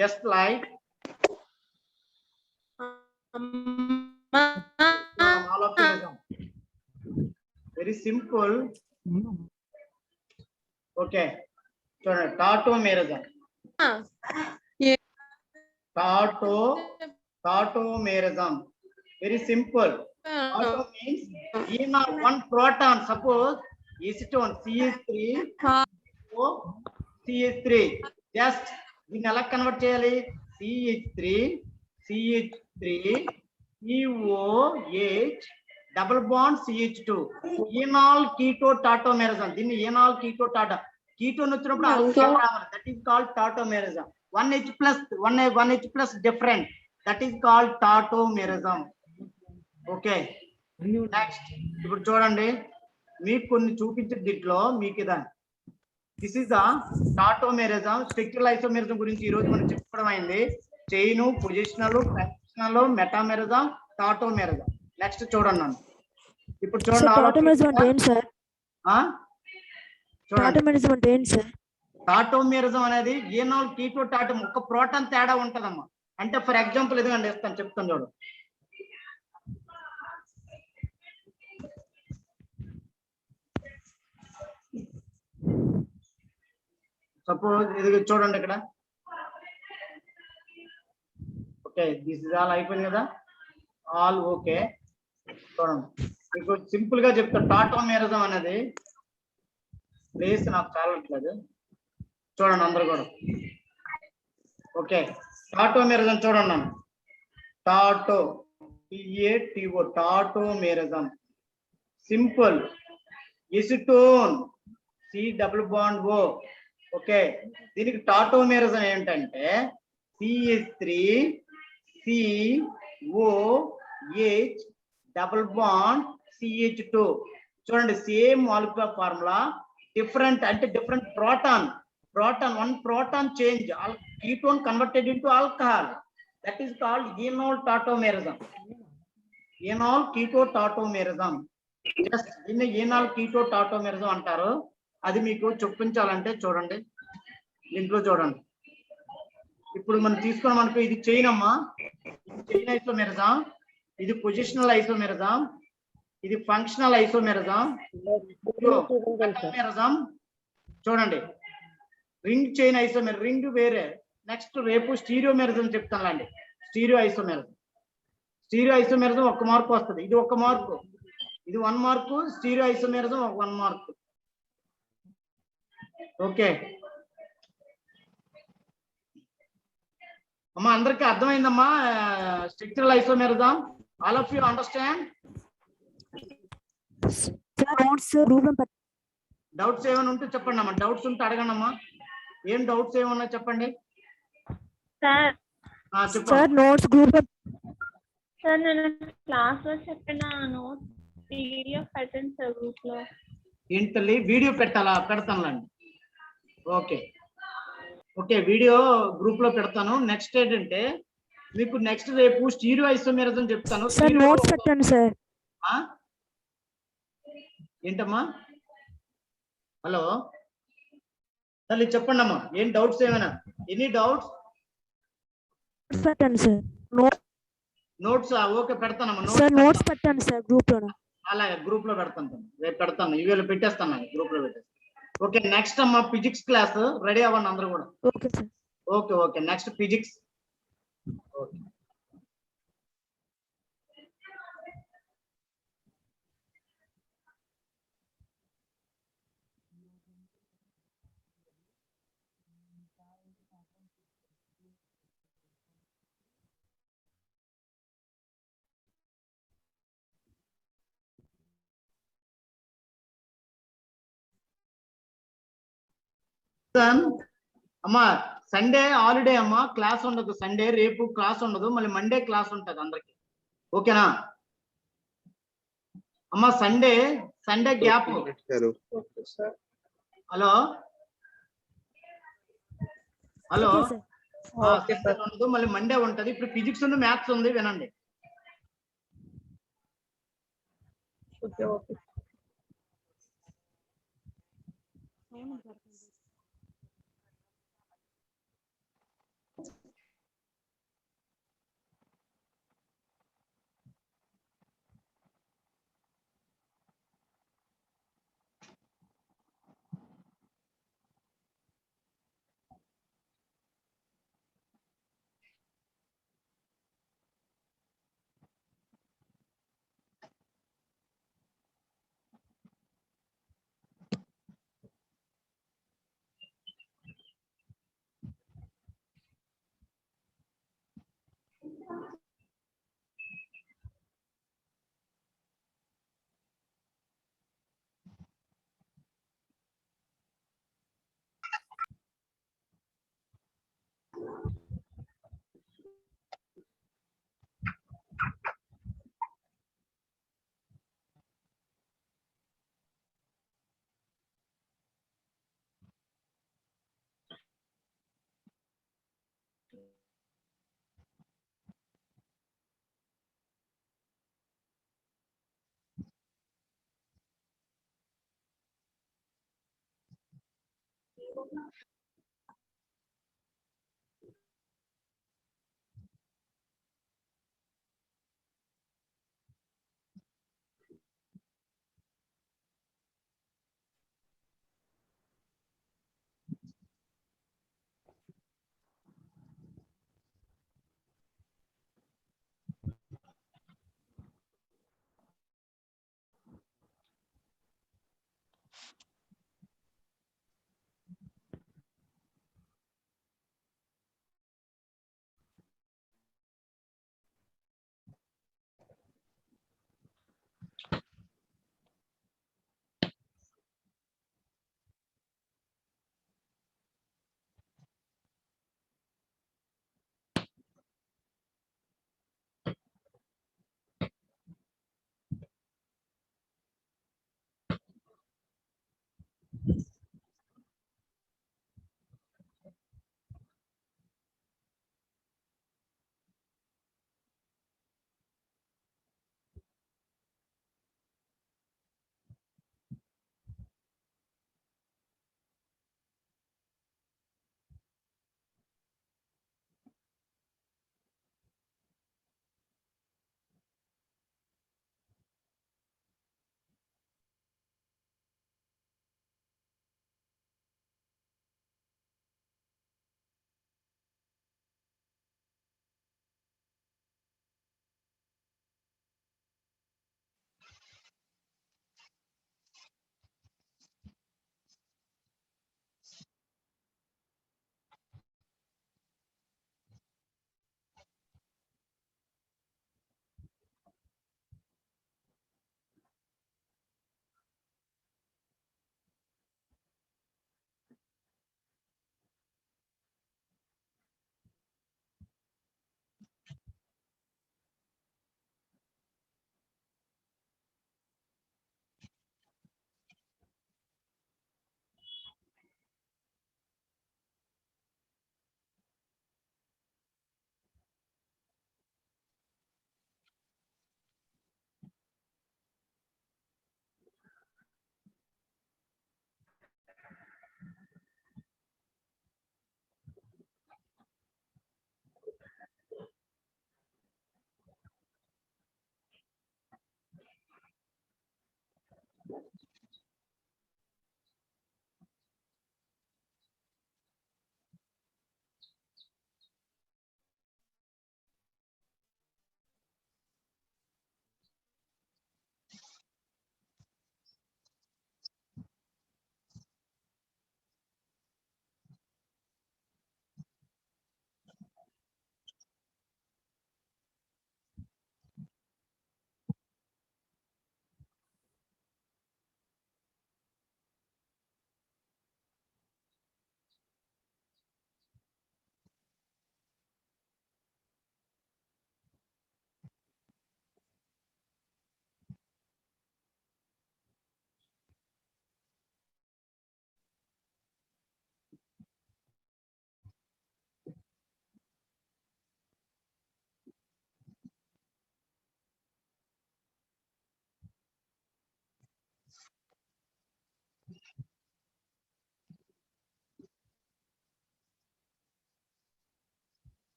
just like very simple. Okay చూడండి tautomerism. Tautomerism very simple. Auto means enol one proton. Suppose acetone CH3 just దీన్ని ఎలా కన్వర్ట్ చేయాలి? CH3CH3COH double bond CH2 enol keto tautomerism. దీన్ని enol keto tauto ketone వచ్చినప్పుడు alcohol రావాలి. That is called tautomerism. 1H+ different. That is called tautomerism. Okay next ఇప్పుడు చూడండి మీకు కొన్ని చూపించే దీంట్లో మీకు ఇదా this is the tautomerism. Spectral isomerism గురించి ఈ రోజు మనం చెప్పుకోవడం అయింది. Chain, positional, transitional, metamerism, tautomerism. Next చూడండి నన్ను ఇప్పుడు చూడండి. టాటోమెరిజం అనేది ఈనాల్ కీటో టాటో ఒక ప్రోటాన్ తేడా ఉంటదమ్మా. అంటే ఫర్ ఎగ్జాంపుల్ ఇదిగండి చెప్తాను చూడు. సపోజ్ ఇది చూడండి ఇక్కడ. ఓకే దిస్ ఇస్ ఆల్ అయిపోయింది కదా, ఆల్ ఓకే. చూడండి మీకు సింపుల్ గా చెప్తా. టాటోమెరిజం అనేది ప్లేస్ నాకు చాలట్లేదు, చూడండి అందరు కూడా. ఓకే టాటోమెరిజం చూడండి నన్ను. TATO tautomerism simple. Acetone C double bond O. Okay దీనికి టాటోమెరిజం ఏంటంటే CH3COH డబుల్ బాండ్ CH2. చూడండి సేమ్ మాలిక్యులర్ ఫార్ములా డిఫరెంట్ అంటే different proton one proton change ketone converted into alcohol. That is called enol tautomerism. Enol keto tautomerism. Just దీన్ని enol keto tautomerism అంటారు. అది మీకు చూపించాలంటే చూడండి దీంట్లో చూడండి. ఇప్పుడు మనం తీసుకున్నాం అనుకో, ఇది చైన్ అమ్మా, ఇది చైన్ ఐసోమెరిజం, ఇది పొజిషనల్ ఐసోమెరిజం, ఇది ఫంక్షనల్ ఐసోమెరిజం, మెటామెరిజం. చూడండి రింగ్ చైన్ ఐసోమెర్, రింగ్ వేరే. నెక్స్ట్ రేపు స్టీరియోమెరిజం చెప్తానులేండి. Stereo isomerism. Stereo isomerism 1 mark వస్తుంది. ఇది 1 మార్కు, ఇది 1 mark, stereo isomerism 1 mark. Okay అమ్మా, అందరికి అర్థమైందమ్మా? Structural isomerism, all of you understand? Sir notes group లో డౌట్స్ ఏమైనా ఉంటే చెప్పండి అమ్మా. డౌట్స్ ఉంటే అడగండి అమ్మా. ఏం డౌట్స్ ఏమన్నా చెప్పండి. సార్ చెప్పండి సార్ నోట్స్ గ్రూప్ లో సార్ నేను క్లాస్ లో చెప్పిన నోట్ పీడిఎఫ్ పెట్టండి సార్ గ్రూప్ లో. ఏంటల్లి వీడియో పెట్టాలా? పెడతానులేండి. ఓకే ఓకే, వీడియో గ్రూప్ లో పెడతాను. నెక్స్ట్ ఏంటంటే మీకు నెక్స్ట్ రేపు స్టీరియో ఐసోమెరిజం చెప్తాను. సార్ నోట్స్ పెట్టండి సార్. ఏంటమ్మా? హలో తల్లి చెప్పండి అమ్మా, ఏం డౌట్స్ ఏమైనా? Any doubts? పెట్టండి సార్. నోట్స్ ఓకే పెడతానమ్మా. సార్ నోట్స్ పెట్టండి సార్ గ్రూప్ లో. అలాగే గ్రూప్ లో పెడతాను, రేపు పెడతాను. ఇవాళ పెట్టేస్తాను, గ్రూప్ లో పెట్టేస్తాను. ఓకే నెక్స్ట్ అమ్మా ఫిజిక్స్ క్లాస్, రెడీ అవ్వండి అందరూ కూడా. Okay sir. Okay okay next physics. Okay అమ్మా సండే హాలిడే అమ్మా, క్లాస్ ఉండదు. సండే రేపు క్లాస్ ఉండదు, మళ్ళీ మండే క్లాస్ ఉంటుంది అందరికి. ఓకేనా అమ్మా? Sunday Sunday gap. Hello hello okay sir. Sunday ఉండదు, మళ్ళీ మండే ఉంటది. ఇప్పుడు ఫిజిక్స్ ఉంది, మ్యాథ్స్ ఉంది, వినండి. Okay okay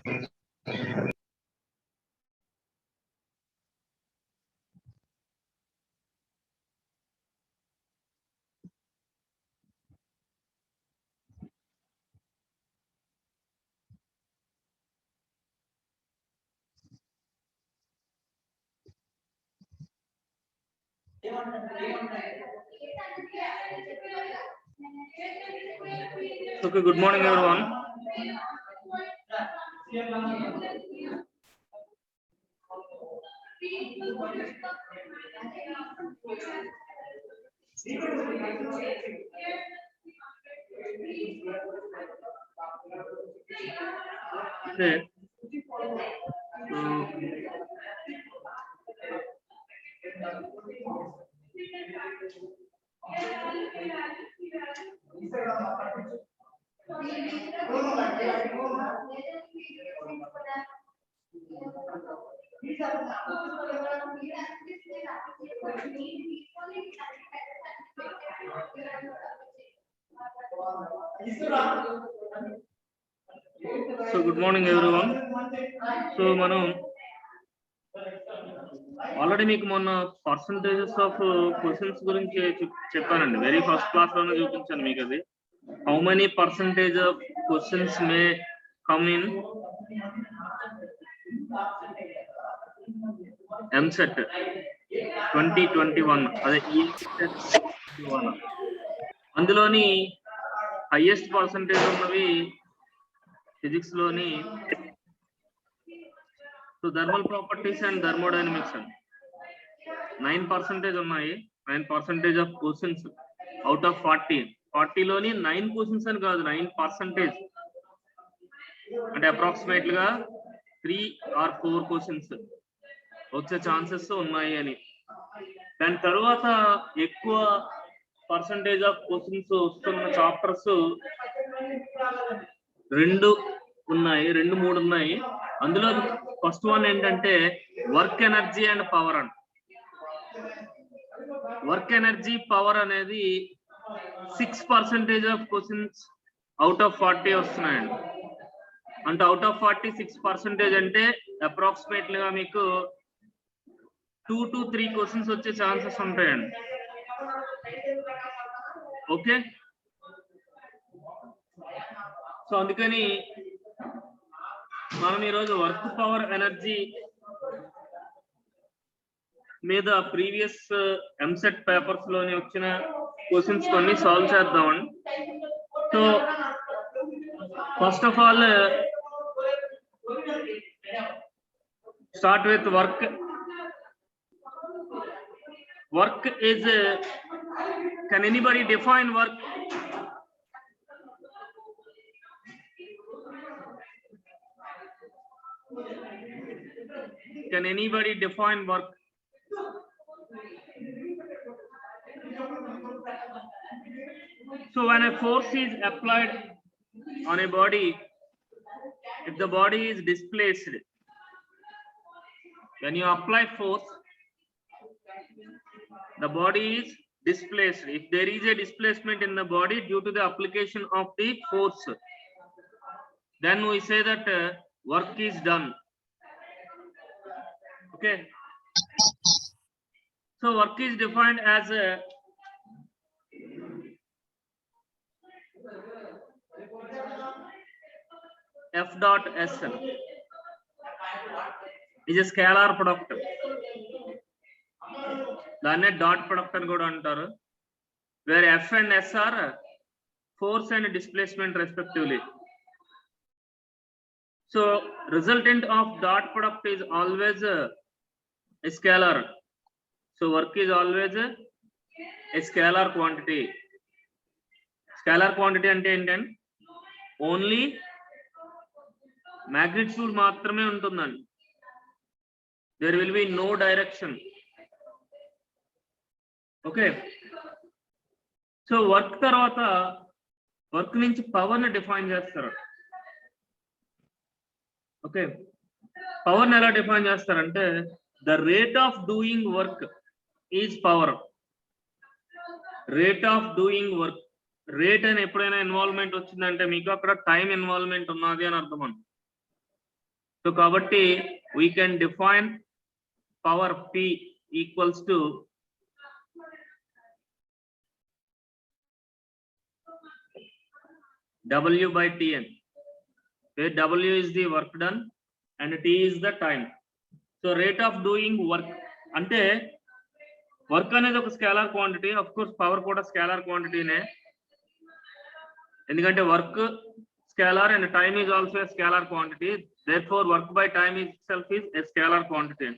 Okay, good morning, everyone. Okay. So good morning, everyone. So మనం ఆల్రెడీ మీకు మొన్న పర్సంటేజెస్ ఆఫ్ క్వశ్చన్స్ గురించి చెప్పానండి. వెరీ ఫస్ట్ క్లాస్ లోనే చూపించాను మీకు అది. How many percentage of questions may come in EAMCET 2021, అదే అందులోని హైయెస్ట్ పర్సంటేజ్ ఉన్నవి ఫిజిక్స్ లోని థర్మల్ ప్రాపర్టీస్ అండ్ థర్మోడైనమిక్స్ అని 9% ఉన్నాయి. 9% ఆఫ్ క్వశ్చన్స్ అవుట్ ఆఫ్ 40 లోని 9 క్వశ్చన్స్ అని కాదు, 9% అంటే అప్రాక్సిమేట్ గా 3 or 4 క్వశ్చన్స్ వచ్చే ఛాన్సెస్ ఉన్నాయి అని. దాని తర్వాత ఎక్కువ పర్సంటేజ్ ఆఫ్ క్వశ్చన్స్ వస్తున్న చాప్టర్స్ 2 3 ఉన్నాయి. అందులో ఫస్ట్ వన్ ఏంటంటే work energy and power and work energy power అనేది 6% ఆఫ్ క్వశ్చన్స్ అవుట్ ఆఫ్ 40 వస్తున్నాయండి. అంటే అవుట్ ఆఫ్ 40 6% అంటే అప్రాక్సిమేట్లీ గా మీకు 2 to 3 క్వశ్చన్స్ వచ్చే ఛాన్సెస్ ఉంటాయండి. ఓకే, సో అందుకని మనం ఈరోజు వర్క్ పవర్ ఎనర్జీ మీద ప్రీవియస్ ఎంసెట్ పేపర్స్ లోని వచ్చిన క్వశ్చన్స్ కొన్ని సాల్వ్ చేద్దామండి. So first of all start with work. Work is, can anybody define work? Can anybody define work? So when a force is applied on a body, if the body is displaced, when you apply force, the body is displaced. If there is a displacement in the body due to the application of the force, then we say that work is done. Okay, so work is defined as F dot S is a scalar product. దాన్నే dot product అని కూడా అంటారు. Where F and S are force and displacement respectively. So resultant of dot product is always a scalar. So work is always a scalar quantity. Scalar quantity అంటే ఏంటంటే only magnitude మాత్రమే ఉంటుందండి. There will be no direction. Okay, so work తర్వాత work నుంచి power ని define చేస్తారు. Okay, power ని ఎలా డిఫైన్ చేస్తారంటే the rate of doing work is power. Rate of doing work, rate అని ఎప్పుడైనా ఇన్వాల్వ్మెంట్ వచ్చిందంటే మీకు అక్కడ టైం ఇన్వాల్వ్మెంట్ ఉన్నది అని అర్థం అండి. సో కాబట్టి we can define power P equals to W by Tn, where W is the work done and T is the time. So rate of doing work ante work అనేది ఒక scalar quantity, of course power కూడా scalar క్వాంటిటీనే, ఎందుకంటే work scalar and time is also a scalar quantity, therefore work by time itself is a scalar quantity.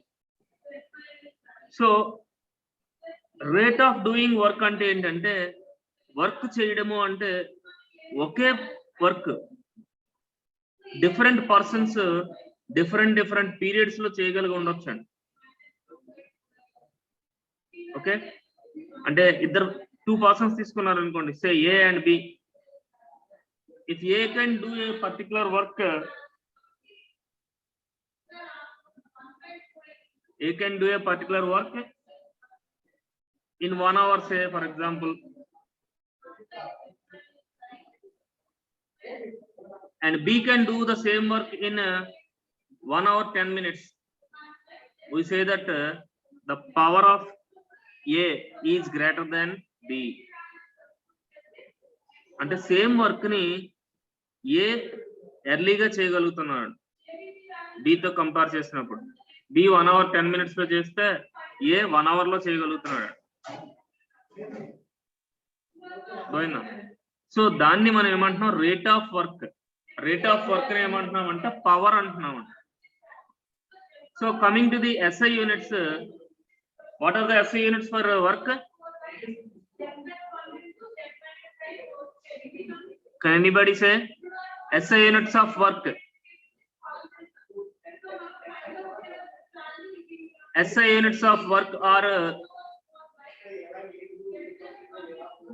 So rate of doing work అంటే ఏంటంటే work చేయడము అంటే ఒకే work different persons different periods లో చేయగలిగి ఉండొచ్చు అండి. ఓకే, అంటే ఇద్దరు 2 పర్సన్స్ తీసుకున్నారు అనుకోండి, సే A and B. If A can do a particular work, A can do a particular work in 1 hour, say for example, and B can do the same work in 1 hour 10 minutes. We say that the power of A is greater than B. అంటే same work ని A ఎర్లీగా చేయగలుగుతున్నాడు బితో compare చేసినప్పుడు. B 1 hour 10 minutes లో చేస్తే ఏ 1 hour లో చేయగలుగుతున్నాడు. So దాన్ని మనం ఏమంటున్నాం, rate of work. Rate of work ఏమంటున్నాం అంటే పవర్ అంటున్నాం. So coming to the SI units, what are the SI units for work? Can anybody say SI units of work? SI units of work are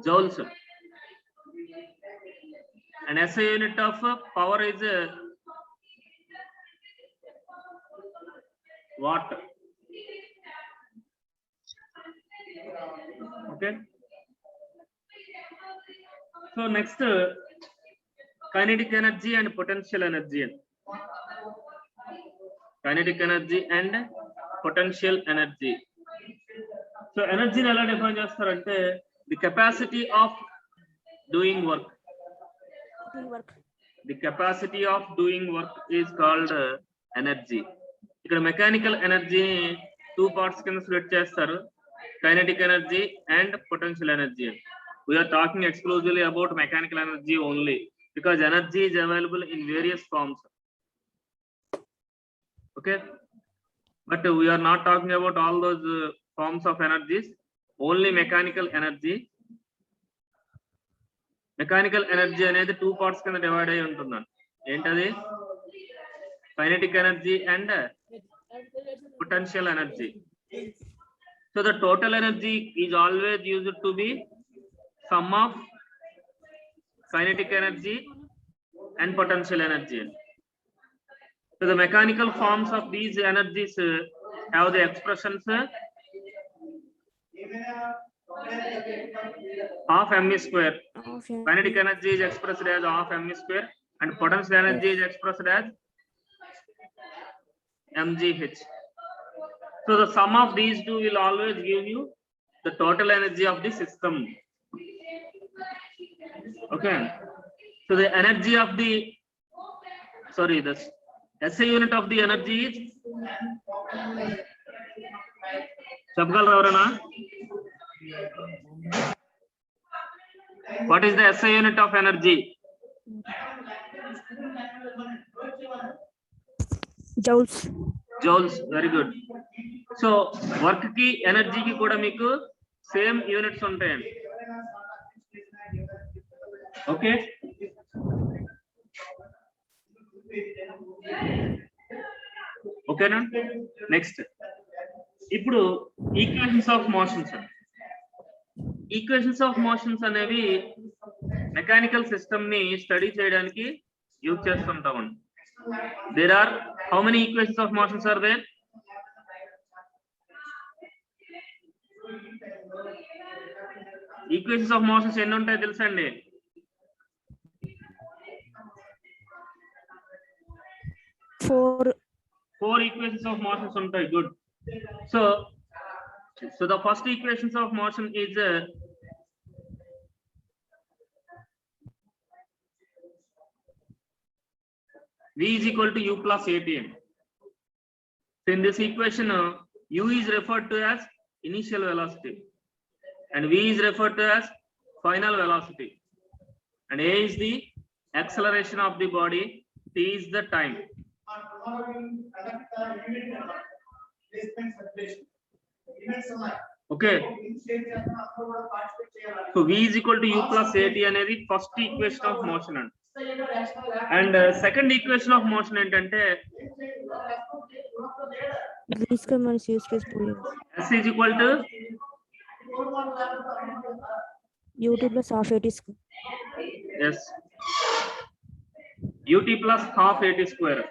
joules, and SI unit of power is watt. Okay, so next, kinetic energy and potential energy. Kinetic energy and potential energy. So energy ni ela define chestarante the capacity of doing work. The capacity of doing work is called energy. Ikkada mechanical energy ni 2 parts kin split chestaru, kinetic energy and potential energy. We are talking exclusively about mechanical energy only because energy is available in various forms. Okay, but we are not talking about all those forms of energies, only mechanical energy. Mechanical energy అనేది 2 parts కింద divide అయి ఉంటుంది. ఏంటది? kinetic energy and potential energy. So the total energy is always used to be sum of kinetic energy and potential energy. So the mechanical forms of these energies have the expressions half m square. Kinetic energy is expressed as half m square and potential energy is expressed as mgh. So the sum of these two will always give you the total energy of the system. Okay, so the energy of the, sorry, the SI unit of the energy is చెప్పగలరా ఎవరైనా? What is the SI unit of energy? Joules. Joules, very good. So work ki energy ki kuda meeku same units ఉంటాయండి. Okay, ఓకేనా? Next, ఇప్పుడు equations of motions. Equations of motions అనేవి mechanical system ని study చేయడానికి use చేస్తుంటామండి. There are how many equations of motions are there? Equations of motions ఎన్ని ఉంటాయో తెలుసా అండి? 4. 4 equations of motions ఉంటాయి. Good. So the first equations of motion is V is equal to U plus ATM. So in this equation, U is referred to as initial velocity and V is referred to as final velocity, and A is the acceleration of the body, T is the time. Okay. So V is equal to U plus AT అనేది first equation of motion అండి. And second equation of motion ఏంటంటే V square minus U square is 2AS. S is equal to UT plus half AT square. yes ut plus half AT square.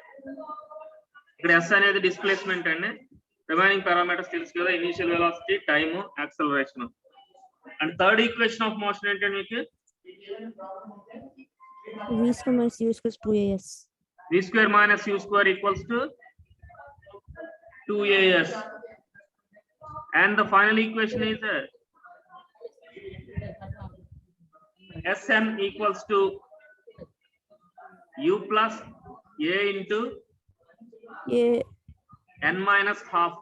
ఇక్కడ S అనేది displacement అండి. Remaining parameters తెలుసు కదా, initial velocity, time, acceleration. And third equation of motion ఏంటంటే మీకు V square minus U square is 2AS. V square minus U square equals to 2AS. And the final equation is Sn equals to U plus A into A n minus half.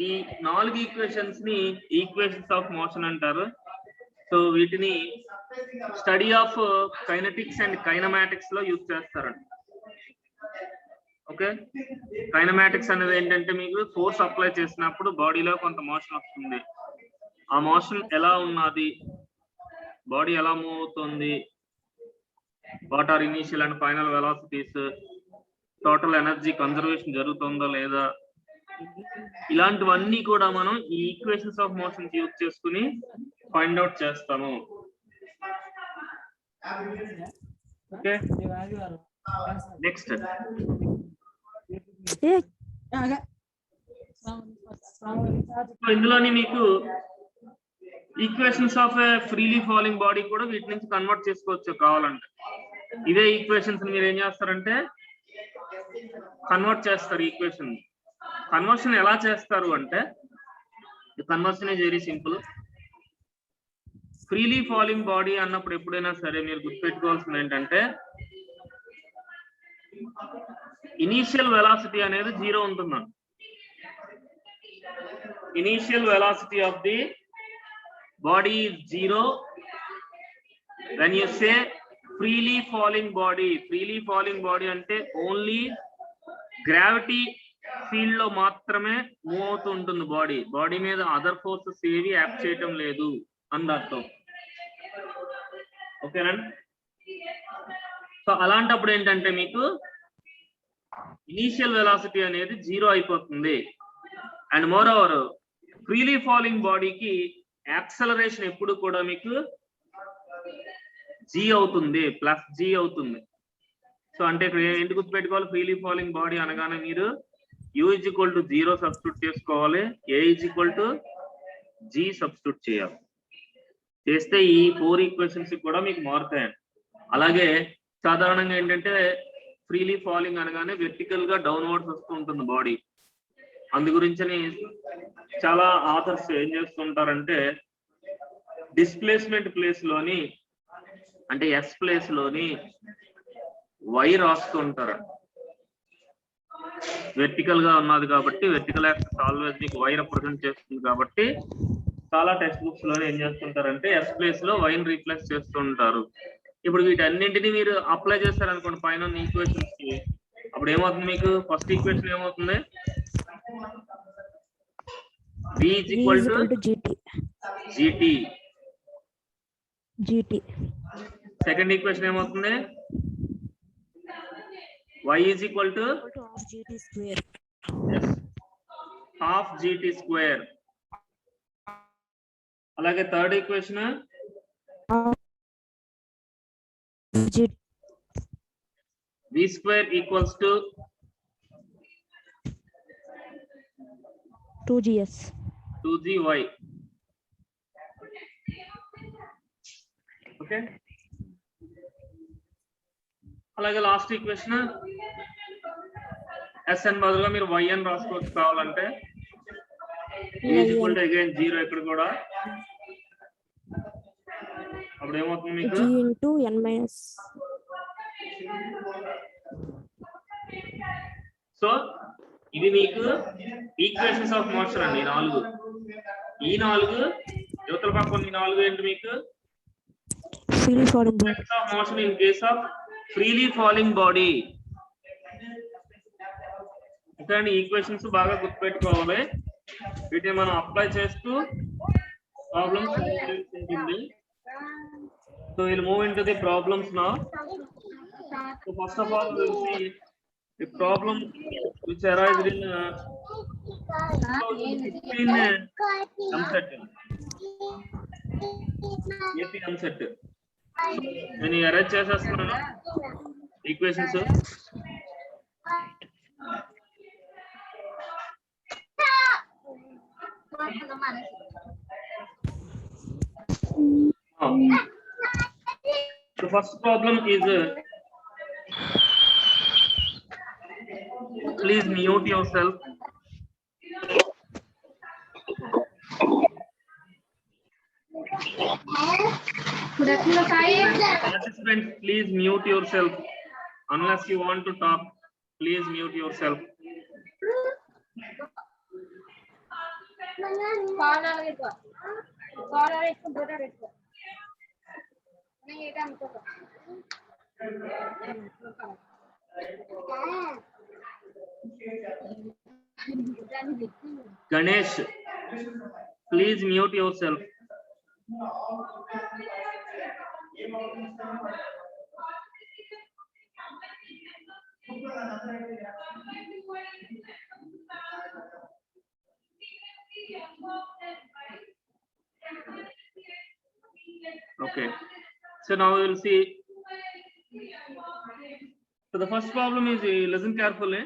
ఈ 4 equations ని equations of motion అంటారు. So వీటిని study of kinetics and kinematics లో use చేస్తారండి. Okay, kinematics అనేది ఏంటంటే మీకు force apply చేసినప్పుడు బాడీలో కొంత మోషన్ వస్తుంది. ఆ మోషన్ ఎలా ఉన్నది, బాడీ ఎలా మూవ్ అవుతుంది, what are initial and final velocities, total energy conservation జరుగుతుందా లేదా, ఇలాంటివన్నీ కూడా మనం ఈ ఈక్వేషన్స్ ఆఫ్ మోషన్ యూజ్ చేసుకుని ఫైండ్ అవుట్ చేస్తాము. ఓకే, నెక్స్ట్ ఇందులోని మీకు equations of a freely falling body కూడా వీటి నుంచి కన్వర్ట్ చేసుకోవచ్చు కావాలంటే. ఇదే ఈక్వేషన్స్ మీరు ఏం చేస్తారంటే కన్వర్ట్ చేస్తారు. ఈక్వేషన్ కన్వర్షన్ ఎలా చేస్తారు అంటే, conversion is very simple. Freely falling body అన్నప్పుడు ఎప్పుడైనా సరే మీరు గుర్తుపెట్టుకోవాల్సింది ఏంటంటే ఇనీషియల్ వెలాసిటీ అనేది 0 ఉంటుందండి. Initial velocity of the body is 0 when you say freely falling body. freely falling body అంటే ఓన్లీ గ్రావిటీ ఫీల్డ్ లో మాత్రమే మూవ్ అవుతూ ఉంటుంది బాడీ. బాడీ మీద అదర్ ఫోర్సెస్ ఏవి యాక్ట్ చేయటం లేదు అని అర్థం. ఓకేనండి. సో అలాంటప్పుడు ఏంటంటే మీకు ఇనీషియల్ వెలాసిటీ అనేది 0 అయిపోతుంది. And more over freely falling బాడీకి యాక్సలరేషన్ ఎప్పుడు కూడా మీకు G అవుతుంది, ప్లస్ G అవుతుంది. సో అంటే ఇక్కడ ఏంటి గుర్తుపెట్టుకోవాలి, ఫ్రీలీ ఫాలింగ్ బాడీ అనగానే మీరు U is equal to 0 substitute చేసుకోవాలి, A is equal to G substitute చేయాలి. చేస్తే ఈ 4 ఈక్వేషన్స్ కూడా మీకు మారుతాయండి. అలాగే సాధారణంగా ఏంటంటే ఫ్రీలీ ఫాలింగ్ అనగానే వెర్టికల్ గా డౌన్వర్డ్స్ వస్తూ ఉంటుంది బాడీ. అందు గురించని చాలా ఆథర్స్ ఏం చేస్తుంటారంటే డిస్ప్లేస్మెంట్ ప్లేస్ లోని అంటే S ప్లేస్ లోని Y రాస్తూ ఉంటారు. వెర్టికల్ గా ఉన్నది కాబట్టి వెర్టికల్ యాక్సిస్ ఆల్వేస్ మీకు Y రిప్రజెంట్ చేస్తుంది కాబట్టి చాలా టెక్స్ట్ బుక్స్ లోనే ఏం చేస్తుంటారంటే S ప్లేస్ లో Y ని రీప్లేస్ చేస్తూ ఉంటారు. ఇప్పుడు వీటన్నింటినీ మీరు అప్లై చేస్తారనుకోండి పైన ఈక్వేషన్స్ కి, అప్పుడు ఏమవుతుంది మీకు ఫస్ట్ ఈక్వేషన్ ఏమవుతుంది, V is equal to GT. Second equation ఏమవుతుంది, Y is equal to half GT square. yes, half GT square. అలాగే third equation V square equals to 2GS. 2GY. Okay. అలాగే last equation SN బదులుగా మీరు YN రాసుకోవచ్చు కావాలంటే. Equal to again 0 ఇక్కడ కూడా. అప్పుడు ఏమవుతుంది మీకు G into n minus. So ఇది మీకు ఈక్వేషన్స్ ఆఫ్ మోషన్ అండి. ఈ 4 యువతల పక్కన ఈ 4 ఏంటి మీకు Freely falling body. of motion in case of freely falling body. ఇట్లాంటి ఈక్వేషన్స్ బాగా గుర్తుపెట్టుకోవాలి. వీటిని మనం అప్లై చేస్తూ ప్రాబ్లమ్స్ ఉంటుంది. So we'll move into the problems now. So first of all we'll see the problem which arises in 2015 MCET. AP MCET. నేను arrange చేసేస్తున్నాను equations. The first problem is please mute yourself. Participants, please mute yourself. Unless you want to talk, please mute yourself. Ganesh, please mute yourself. Okay, so now we will see. So the first problem is, listen carefully.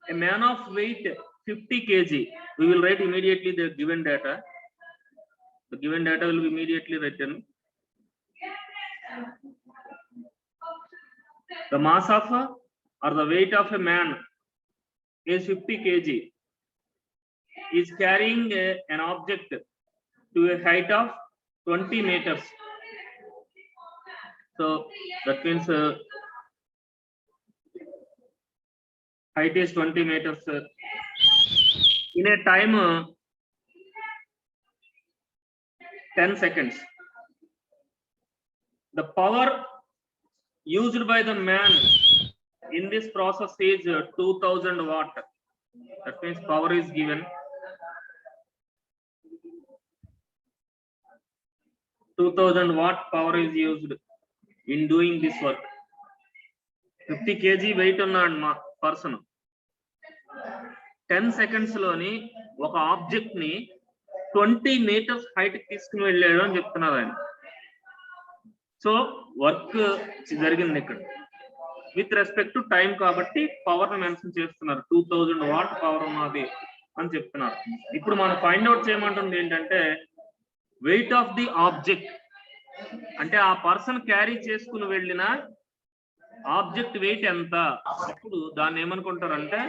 A man of weight 50 kg. We will write immediately the given data. The given data will be immediately written. The mass of or the weight of a man is 50 kg. Is carrying an object to a height of 20 meters. So that means height is 20 meters. In a time 10 seconds. The power used by the man in this process is 2000 watt. That means power is given. 2000 watt power is used in doing this work. 50 kg weight ఉన్నాడు మా person. 10 seconds లోని ఒక object ని 20 meters height తీసుకుని వెళ్ళాడు అని చెప్తున్నారు ఆయన. సో వర్క్ జరిగింది ఇక్కడ విత్ రెస్పెక్ట్ టు టైం కాబట్టి పవర్ ని మెన్షన్ చేస్తున్నారు. 2000 watt పవర్ ఉన్నది అని చెప్తున్నారు. ఇప్పుడు మనం ఫైండ్ అవుట్ చేయమంటుంది ఏంటంటే వెయిట్ ఆఫ్ ది ఆబ్జెక్ట్, అంటే ఆ పర్సన్ క్యారీ చేసుకుని వెళ్ళిన ఆబ్జెక్ట్ వెయిట్ ఎంత. ఇప్పుడు దాన్ని ఏమనుకుంటారంటే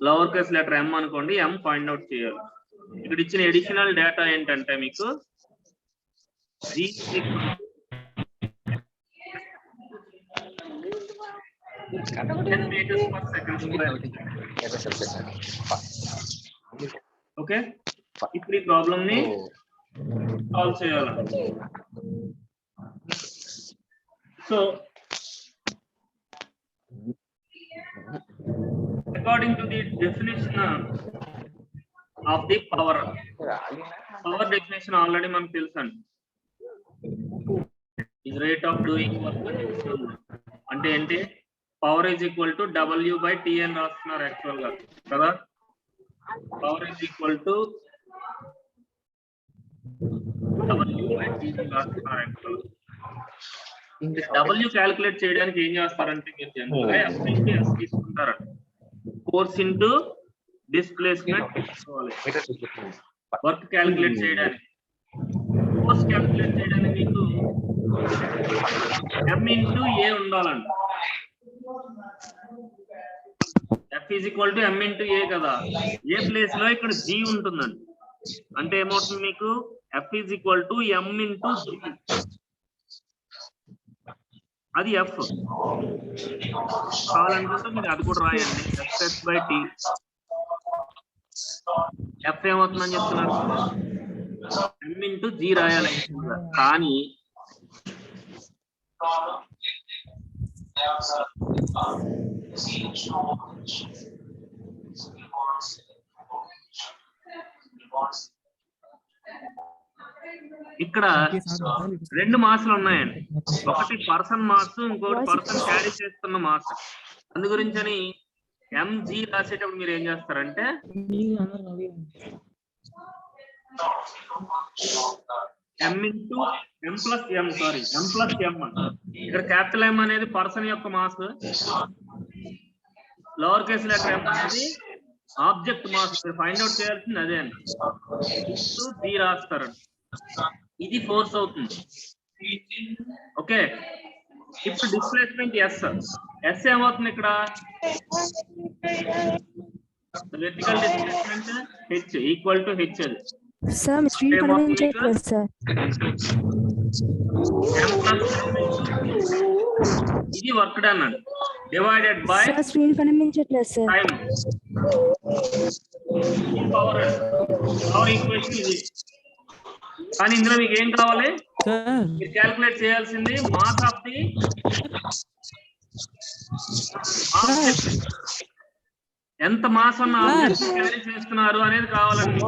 లోవర్ కేస్ లెటర్ M అనుకోండి, M ఫైండ్ అవుట్ చేయాలి. ఇక్కడ ఇచ్చిన అడిషనల్ డేటా ఏంటంటే మీకు G 10 meters per second square. Okay, ఇప్పుడు ఈ ప్రాబ్లం ని సాల్వ్ చేయాలి. So according to the definition of the power definition already మనకు తెలుసండి. is rate of doing work అంటే ఏంటి, power is equal to W by T అని రాస్తున్నారు యాక్చువల్ గా కదా. Power is equal to W by T రాస్తున్నారు యాక్చువల్. W క్యాలిక్యులేట్ చేయడానికి ఏం చేస్తారంటే మీరు జనరల్ గా S తీసుకుంటారంట. ఫోర్స్ ఇంటూ డిస్ప్లేస్మెంట్ తీసుకోవాలి వర్క్ క్యాలిక్యులేట్ చేయడానికి. ఫోర్స్ క్యాలిక్యులేట్ చేయడానికి మీకు m into a ఉండాలండి. f is equal to m into a కదా, ఏ ప్లేస్ లో ఇక్కడ g ఉంటుందండి. అంటే ఏమవుతుంది మీకు, f is equal to m into g, అది f. కావాలనుకుంటే మీరు అది కూడా రాయండి, f by t. f ఏమవుతుందని చెప్తున్నారు, m into g రాయాలి. కానీ ఇక్కడ రెండు మాస్లు ఉన్నాయండి, ఒకటి పర్సన్ మాస్, ఇంకోటి పర్సన్ క్యారీ చేస్తున్న మాస్. అందు గురించని mg రాసేటప్పుడు మీరు ఏం చేస్తారంటే m into m plus m, sorry m plus m. ఇక్కడ క్యాపిటల్ M అనేది పర్సన్ యొక్క mass, lower case letter m అనేది ఆబ్జెక్ట్ మాస్. ఫైండ్ అవుట్ చేయాల్సింది అదే అండి. g రాస్తారండి, ఇది ఫోర్స్ అవుతుంది. ఓకే, ఇప్పుడు డిస్ప్లేస్మెంట్ s ఏమవుతుంది ఇక్కడ, vertical displacement h equal to h. అది Sir, screen కనిపించట్లేదు సార్. ఇది వర్క్ డన్ అండి, డివైడెడ్ బై సార్ స్క్రీన్ కనిపించట్లేదు సార్. టైం. పవర్ ఈక్వేషన్ ఇది. కానీ ఇందులో మీకు ఏం కావాలి, మీరు క్యాల్కులేట్ చేయాల్సింది మాస్ ఆఫ్ ది ఆబ్జెక్ట్. ఎంత మాస్ ఉన్న ఆబ్జెక్ట్ క్యారీ చేస్తున్నారు అనేది కావాలండి.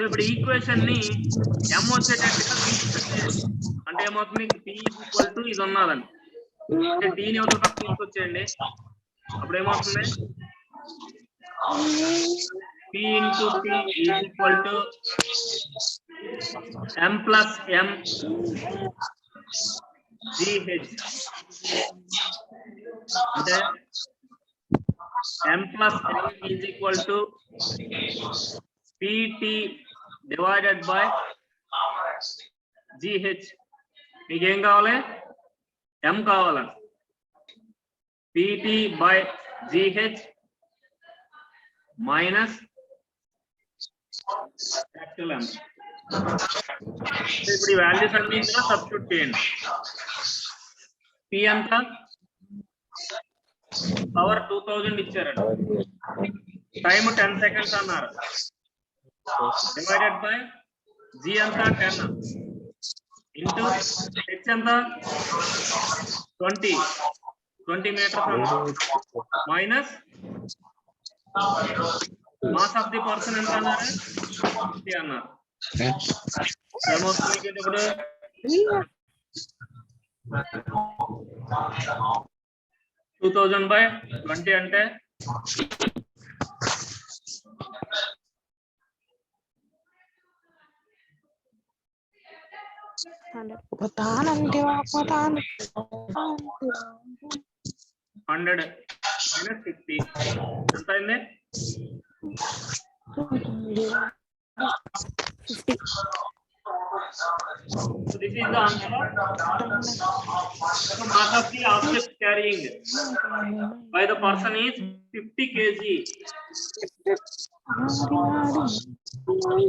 ఇప్పుడు ఈక్వేషన్ ని m వచ్చేటట్టుగా అంటే ఏమవుతుంది, p ఈక్వల్ టు ఇది ఉన్నదండి. అంటే d ని ఒక పక్కన తీసుకొచ్చేయండి, అప్పుడు ఏమవుతుంది, p into p is equal to m plus m gh. అంటే m plus m is equal to pt divided by gh. మీకు ఏం కావాలి, m కావాలి. pt by gh minus capital M. ఇప్పుడు ఈ వాల్యూస్ అన్ని ఇందులో సబ్స్టిట్యూట్ చేయండి. p ఎంత, పవర్ 2000 ఇచ్చారండి, టైం 10 seconds అన్నారు, డివైడెడ్ బై g ఎంత 10 ఇంటూ h ఎంత 20 meters అన్నారు, minus mass of the person ఎంత అన్నారు 50 అన్నారు. ఏమవుతుంది ఇప్పుడు 2000 by 20 అంటే పోతానంటే 100 minus 50 ఎంత అయింది, 50. So this is the answer. The mass of the object carrying by the person is 50 kg.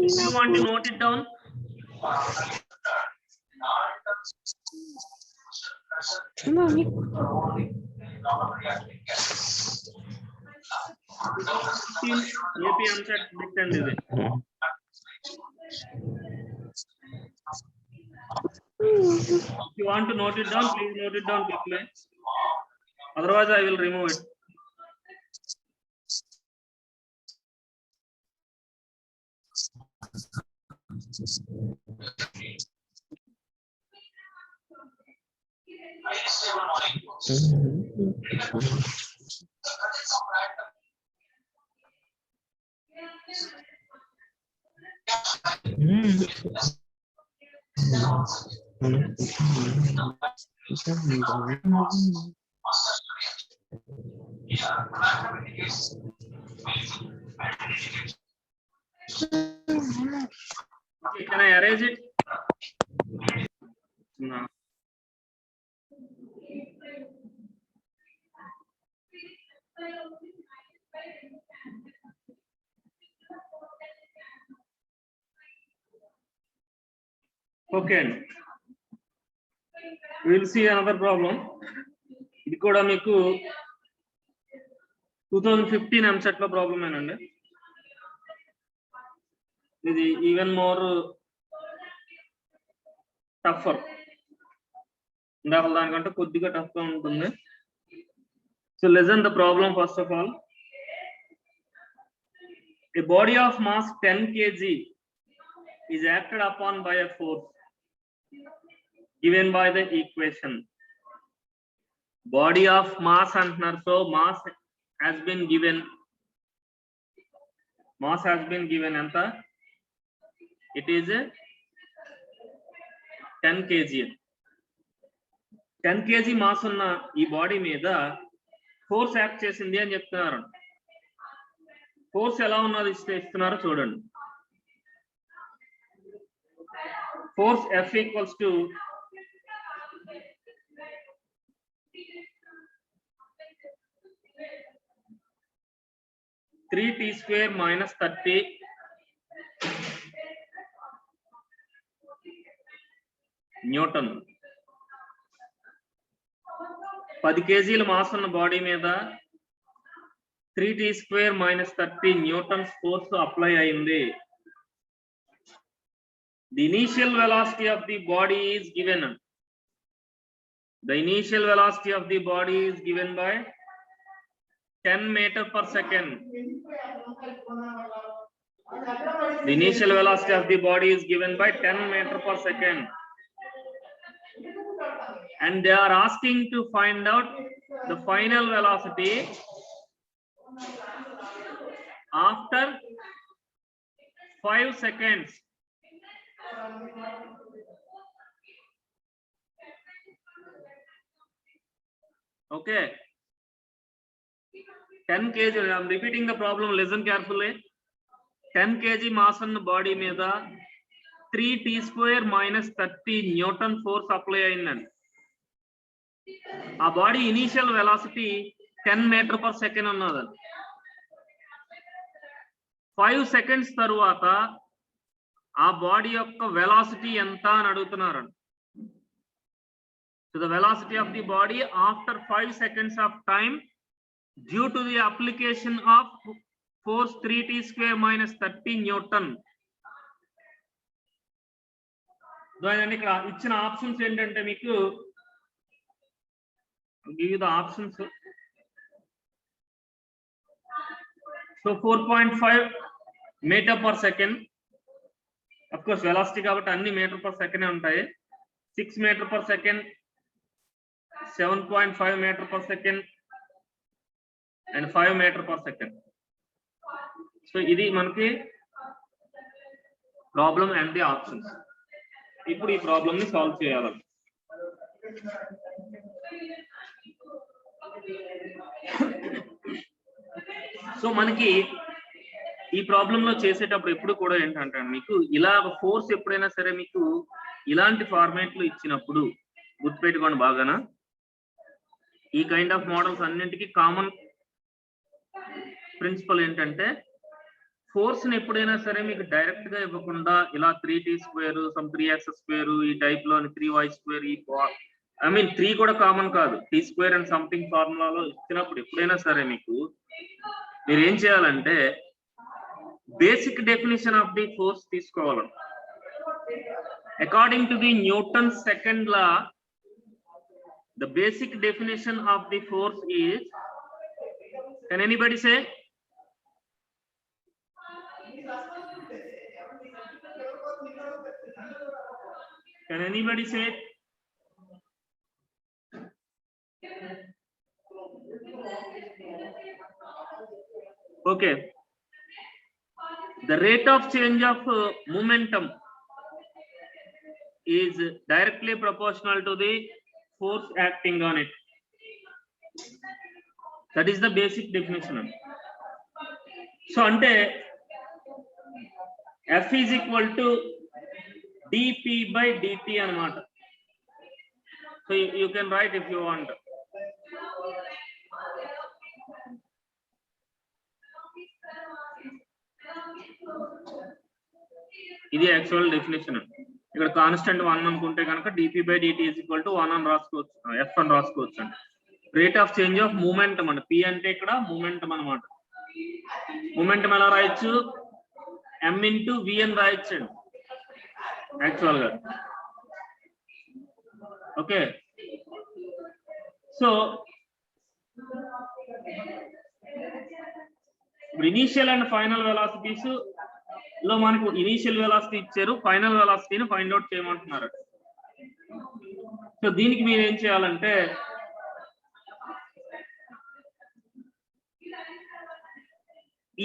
If you want to note it down, AP answer and is it. If you want to note it down, please note it down quickly. Otherwise, I will remove it. Okay, can I erase it? Okay, we will see another problem. ఇది కూడా మీకు 2015 ఎంసెట్ లో problem ఏనండి. ఇది even more టఫర్, ఇందాక దానికంటే కొద్దిగా tough గా ఉంటుంది. So listen the problem first of all. A body of mass 10 kg is acted upon by a force given by the equation. Body of mass antunaru, so mass has been given. Mass has been given anta, it is 10 kg. 10 kg mass unna ee body meeda force act chesindi ani cheptunnaru. Force ela unnadi istunnaro chudandi. Force F equals to 3t square minus 30 Newton. 10 kg mass ఉన్న body మీద 3t square minus 30 Newton's force apply అయింది. The initial velocity of the body is given. The initial velocity of the body is given by 10 meters per second. The initial velocity of the body is given by 10 meters per second. And they are asking to find out the final velocity after 5 seconds. Okay. 10 kg, I am repeating the problem, listen carefully. 10 kg mass on the body meeda 3t square minus 30 Newton force apply ayindandi. ఆ body initial velocity 10 metre per second ఉన్నది. 5 seconds తరువాత ఆ body యొక్క velocity ఎంత అని అడుగుతున్నారు. So the velocity of the body after 5 seconds of time due to the application of force 3t square minus 30 Newton. దాని ఇక్కడ ఇచ్చిన ఆప్షన్స్ ఏంటంటే మీకు give you the options. So 4.5 meter per second. Of course velocity కాబట్టి అన్ని metre per second ఉంటాయి. 6 meter per second, 7.5 meter per second and 5 meter per second. So ఇది మనకి ప్రాబ్లం అండ్ ది ఆప్షన్స్. ఇప్పుడు ఈ ప్రాబ్లం ని సాల్వ్ చేయాలి. So మనకి ఈ ప్రాబ్లం లో చేసేటప్పుడు ఎప్పుడు కూడా ఏంటంటే మీకు ఇలా ఫోర్స్ ఎప్పుడైనా సరే మీకు ఇలాంటి ఫార్మాట్ లో ఇచ్చినప్పుడు గుర్తుపెట్టుకోండి బాగానా. ఈ కైండ్ ఆఫ్ మోడల్స్ అన్నింటికి కామన్ ప్రిన్సిపల్ ఏంటంటే ఫోర్స్ ని ఎప్పుడైనా సరే మీకు డైరెక్ట్ గా ఇవ్వకుండా ఇలా 3t square some 3x square ఈ టైప్ లో 3y స్క్వేర్ ఈ I mean 3 కూడా కామన్ కాదు, t స్క్వేర్ అండ్ సంథింగ్ ఫార్ములాలో ఇచ్చినప్పుడు ఎప్పుడైనా సరే మీకు మీరు ఏం చేయాలంటే basic definition of the force తీసుకోవాలి. According to the Newton second law the basic definition of the force is, can anybody say? Can anybody say? Okay. The rate of change of momentum is directly proportional to the force acting on it. That is the basic definition. So ante F is equal to dp by dt anamata. So you can write if you want. ఇది actual definition. ఇక్కడ constant 1 అనుకుంటే కనుక dp/dt is equal to 1 అని రాసుకోవచ్చు, f అని రాసుకోవచ్చు అండి. Rate of change of momentum అండి. p అంటే ఇక్కడ మూమెంటం అన్నమాట. మూమెంటం ఎలా రాయొచ్చు? m into v అని రాయొచ్చు అండి యాక్చువల్ గా. Okay, so initial and final velocities లో మనకు ఇనీషియల్ వెలాసిటీ ఇచ్చారు, ఫైనల్ వెలాసిటీని ఫైండ్ అవుట్ చేయమంటున్నారు. సో దీనికి మీరు ఏం చేయాలంటే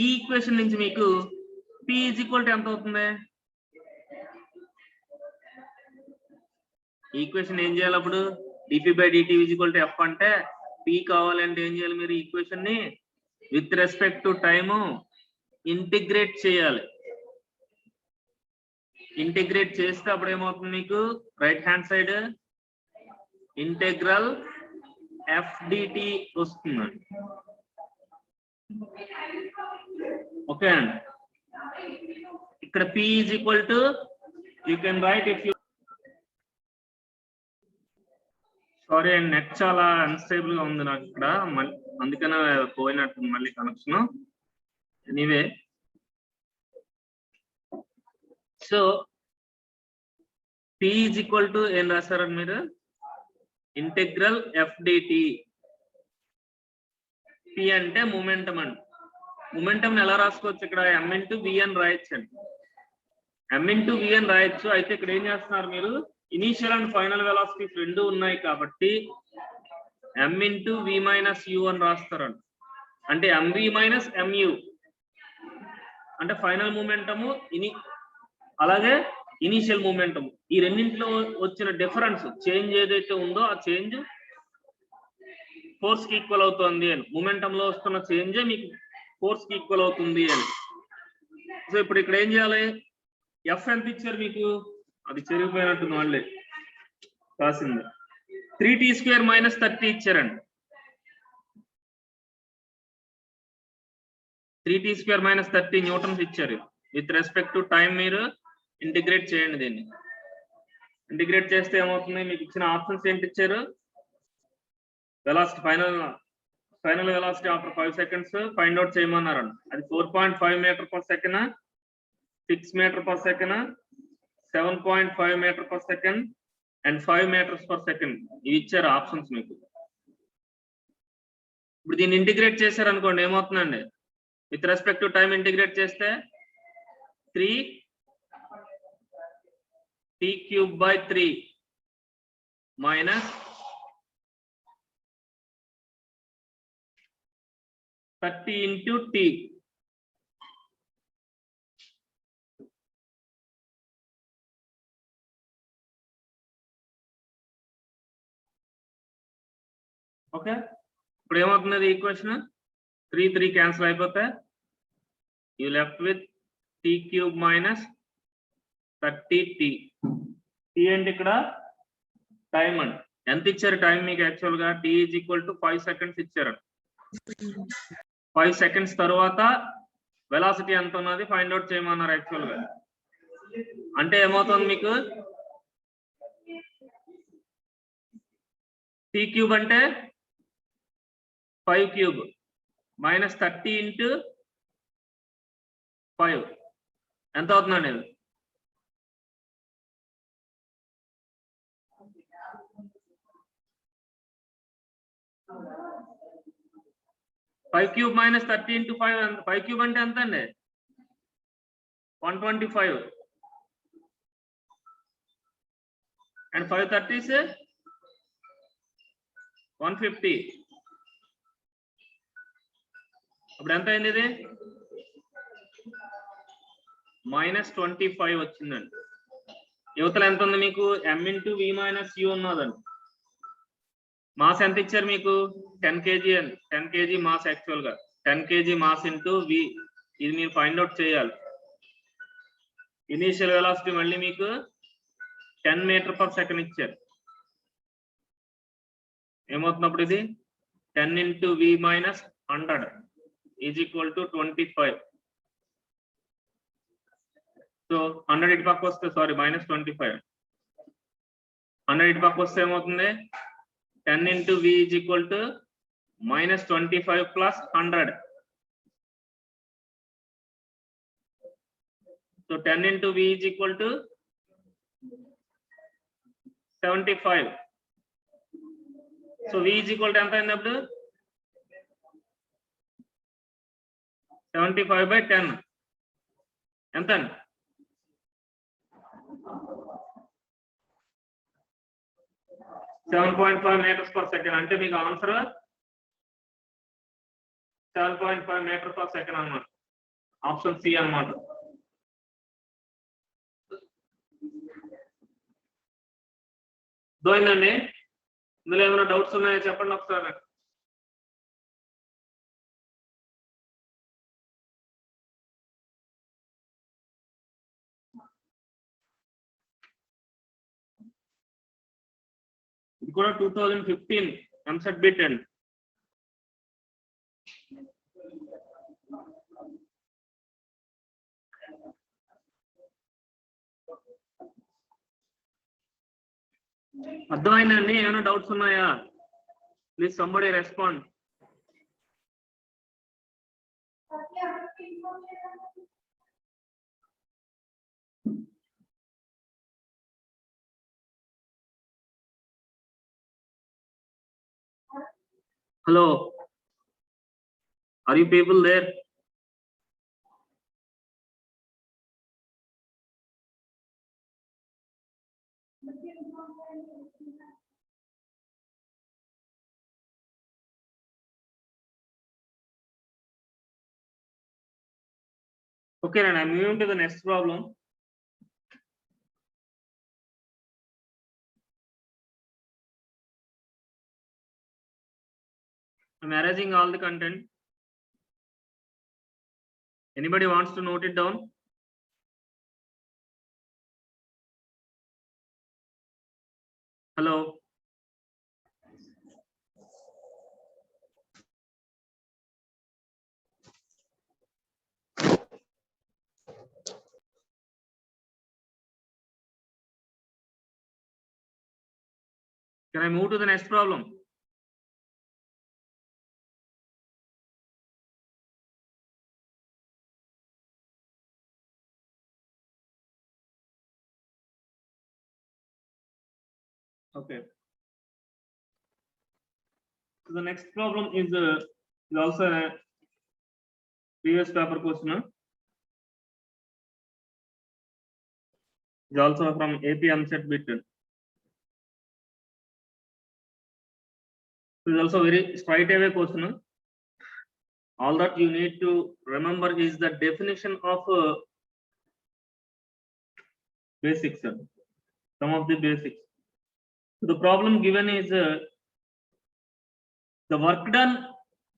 ఈ ఈక్వేషన్ నుంచి మీకు p ఈజ్ ఈక్వల్ టు ఎంత అవుతుంది? ఈక్వేషన్ ఏం చేయాలి అప్పుడు? dp/dt is equal to f అంటే p కావాలంటే ఏం చేయాలి? మీరు ఈక్వేషన్ ని with respect to time integrate చేయాలి. ఇంటిగ్రేట్ చేస్తే అప్పుడు ఏమవుతుంది మీకు? Right hand side integral f dt వస్తుంది. ఓకే అండి, ఇక్కడ p is equal to you can write if you sorry and net చాలా అన్స్టేబుల్ గా ఉంది నాకు ఇక్కడ, అందుకనే పోయినట్టు మళ్ళీ connection. Anyway, so p is equal to ఏం రాశారండి మీరు? Integral f dt. p అంటే మూమెంటం అండి. మూమెంటం ఎలా రాసుకోవచ్చు? ఇక్కడ m into v అని రాయొచ్చు అండి. m into v అని రాయొచ్చు. అయితే ఇక్కడ ఏం చేస్తున్నారు మీరు? ఇనీషియల్ అండ్ ఫైనల్ వెలాసిటీస్ రెండు ఉన్నాయి కాబట్టి m into v minus u అని రాస్తారండి. అంటే mv minus mu అంటే ఫైనల్ మూమెంటము, అలాగే ఇనీషియల్ మూమెంటము. ఈ రెండింటిలో వచ్చిన డిఫరెన్స్ చేంజ్ ఏదైతే ఉందో ఆ చేంజ్ ఫోర్స్ కి ఈక్వల్ అవుతుంది అని. మూమెంటం లో వస్తున్న చేంజే మీకు ఫోర్స్ కి ఈక్వల్ అవుతుంది అని. సో ఇప్పుడు ఇక్కడ ఏం చేయాలి? f ఎంత ఇచ్చారు మీకు? అది చెరిగిపోయినట్టుంది వాళ్ళే రాసింది. 3t² - 30 ఇచ్చారండి. 3t² - 30 న్యూటన్స్ ఇచ్చారు. విత్ రెస్పెక్ట్ టు టైం మీరు ఇంటిగ్రేట్ చేయండి. దీన్ని ఇంటిగ్రేట్ చేస్తే ఏమవుతుంది? మీకు ఇచ్చిన ఆప్షన్స్ ఏంటి ఇచ్చారు? Velocity final velocity after 5 seconds find out చేయమన్నారు. అది 4.5 meter/second, 6 meter/second, 7.5 meter/second and 5 meters/second. ఇవి ఇచ్చారు ఆప్షన్స్ మీకు. ఇప్పుడు దీన్ని ఇంటిగ్రేట్ చేశారు అనుకోండి, ఏమవుతుందండి? With respect to time integrate చేస్తే 3t³ minus 30 into t. Okay, ఇప్పుడు ఏమవుతున్నది ఈక్వేషన్? 3 క్యాన్సిల్ అయిపోతే you left with t³ minus 30t. t అంటే ఇక్కడ టైం అండి. ఎంత ఇచ్చారు టైం మీకు? యాక్చువల్ గా t is equal to 5 seconds ఇచ్చారు. 5 seconds తర్వాత వెలాసిటీ ఎంత ఉన్నది ఫైండ్ అవుట్ చేయమన్నారు యాక్చువల్ గా. అంటే ఏమవుతుంది మీకు? t³ అంటే 5³ minus 30 into 5 ఎంత అవుతుందండి? ఇది 5³ minus 30 into 5. 5³ అంటే ఎంత అండి? 125 and 5 30s 150. అప్పుడు ఎంత అయింది? ఇది -25 వచ్చిందండి. యువతలు ఎంత ఉంది మీకు? m into v minus u ఉన్నదండి. మాస్ ఎంత ఇచ్చారు మీకు? 10 kg అని. 10 kg మాస్ యాక్చువల్ గా 10 kg మాస్ ఇంటూ v. ఇది మీరు ఫైండ్ అవుట్ చేయాలి. ఇనీషియల్ వెలాసిటీ మళ్ళీ మీకు 10 meter/second ఇచ్చారు. ఏమవుతున్నప్పుడు ఇది 10 into v minus 100 is equal to 25. So 100 ఇటు పక్క వస్తే సారీ minus 25. 100 ఇటు పక్క వస్తే ఏమవుతుంది 10 into v is equal to minus 25 plus 100. So 10 into v is equal to 75. So v is equal to ఎంత అయినప్పుడు 75 by 10 ఎంత అండి 7.5 meters per second. అంటే మీకు ఆన్సర్ 7.5 meters per second అన్నమాట. ఆప్షన్ సి అన్నమాట. దోయిందండి. ఇందులో ఏమైనా డౌట్స్ ఉన్నాయో చెప్పండి ఒకసారి. ఇది కూడా 2015 ఎంసెట్ బిట్ అండి. అర్థమైందండి. ఏమైనా డౌట్స్ ఉన్నాయా? Please somebody respond. Hello, are you people there? Okay, and I'm moving to the next problem. I'm arranging all the content. Anybody wants to note it down? Hello. Can I move to the next problem? Okay. So the next problem is also a previous paper question. It's also from AP EAMCET bit. It's also very straight away question. All that you need to remember is the definition of basics. Some of the basics. So the problem given is the work done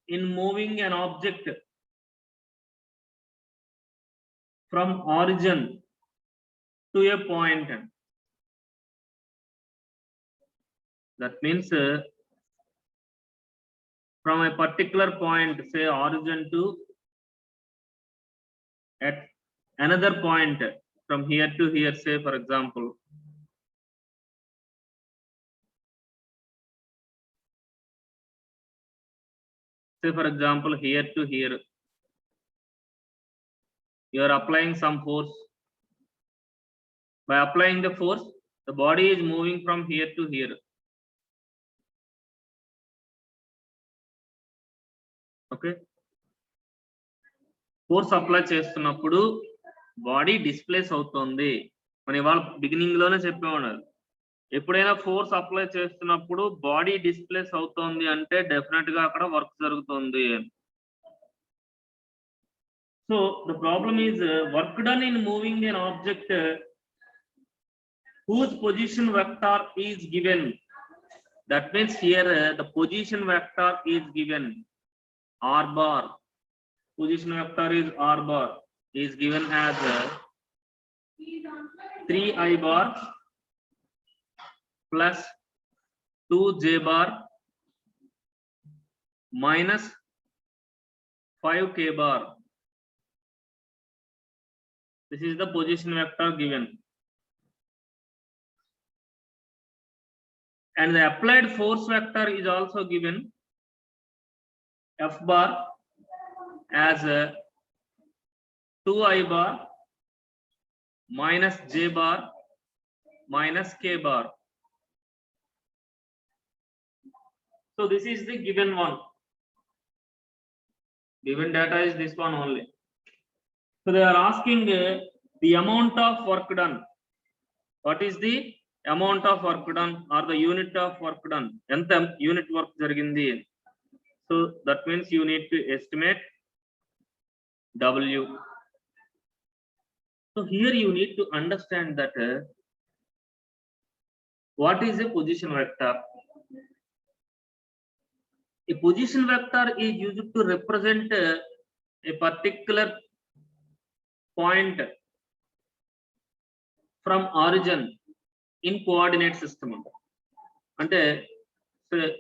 in moving an object from origin to a point. That means from a particular point, say origin to at another point, from here to here, say for example. Say for example, here to here, you are applying some force. By applying the force, the body is moving from here to here. Okay. Force apply చేస్తున్నప్పుడు body displays అవుతుంది. మన ఇవాళ beginning లోనే చెప్పేవాడు. ఎప్పుడైనా force apply చేస్తున్నప్పుడు body displays అవుతోంది అంటే డెఫినెట్ గా అక్కడ వర్క్ జరుగుతుంది. So the problem is work done in moving an object whose position vector is given. That means here the position vector is given r bar. Position vector is r bar is given as 3i bar plus 2j bar minus 5 k bar. This is the position vector given. And the applied force vector is also given, F bar as 2I bar minus J bar minus K bar. So this is the given one. Given data is this one only. So they are asking the amount of work done. What is the amount of work done or the unit of work done? Enta unit work jarigindi. So that means you need to estimate W. So here you need to understand that what is a position vector? A position vector is used to represent a particular point from origin in coordinate system. Ante, say,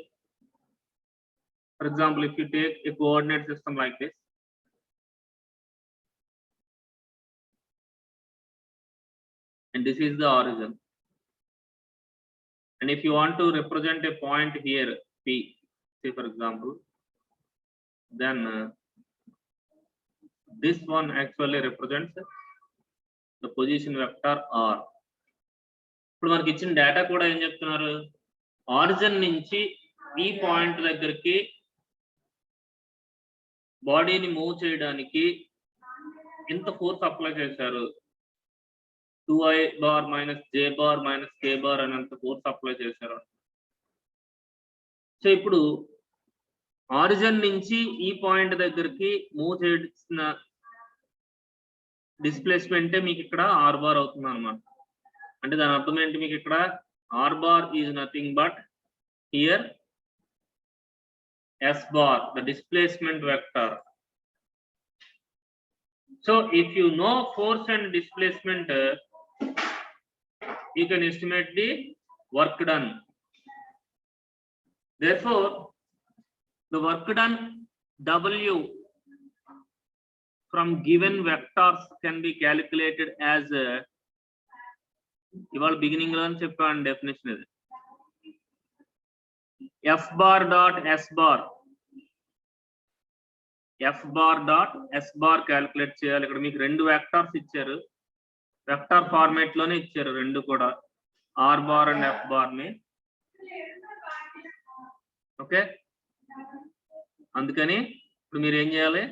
for example, if you take a coordinate system like this, and this is the origin, and if you want to represent a point here, P, say for example, then this one actually represents the position vector R. ఇప్పుడు మనకి ఇచ్చిన data కూడా ఏం చెప్తున్నారు, origin నుంచి ఈ point దగ్గరికి బాడీని మూవ్ చేయడానికి ఇంత ఫోర్స్ అప్లై చేశారు, 2I bar minus J bar minus K bar అనేంత ఫోర్స్ అప్లై చేశారు. సో ఇప్పుడు ఆరిజిన్ నుంచి ఈ పాయింట్ దగ్గరికి మూవ్ చేసిన డిస్ప్లేస్మెంటే మీకు ఇక్కడ ఆర్ బార్ అవుతుంది అన్నమాట. అంటే దాని అర్థం ఏంటి, మీకు ఇక్కడ R bar is nothing but here S bar, the displacement vector. So if you know force and displacement, you can estimate the work done. Therefore, the work done W from given vectors can be calculated as ival beginning lo cheppan definition is F bar dot S bar. F bar dot S bar calculate చేయాలి. ఇక్కడ మీకు రెండు vectors ఇచ్చారు, vector format లోనే ఇచ్చారు రెండు కూడా, R bar and F bar ని. ఓకే, అందుకని ఇప్పుడు మీరు ఏం చేయాలి,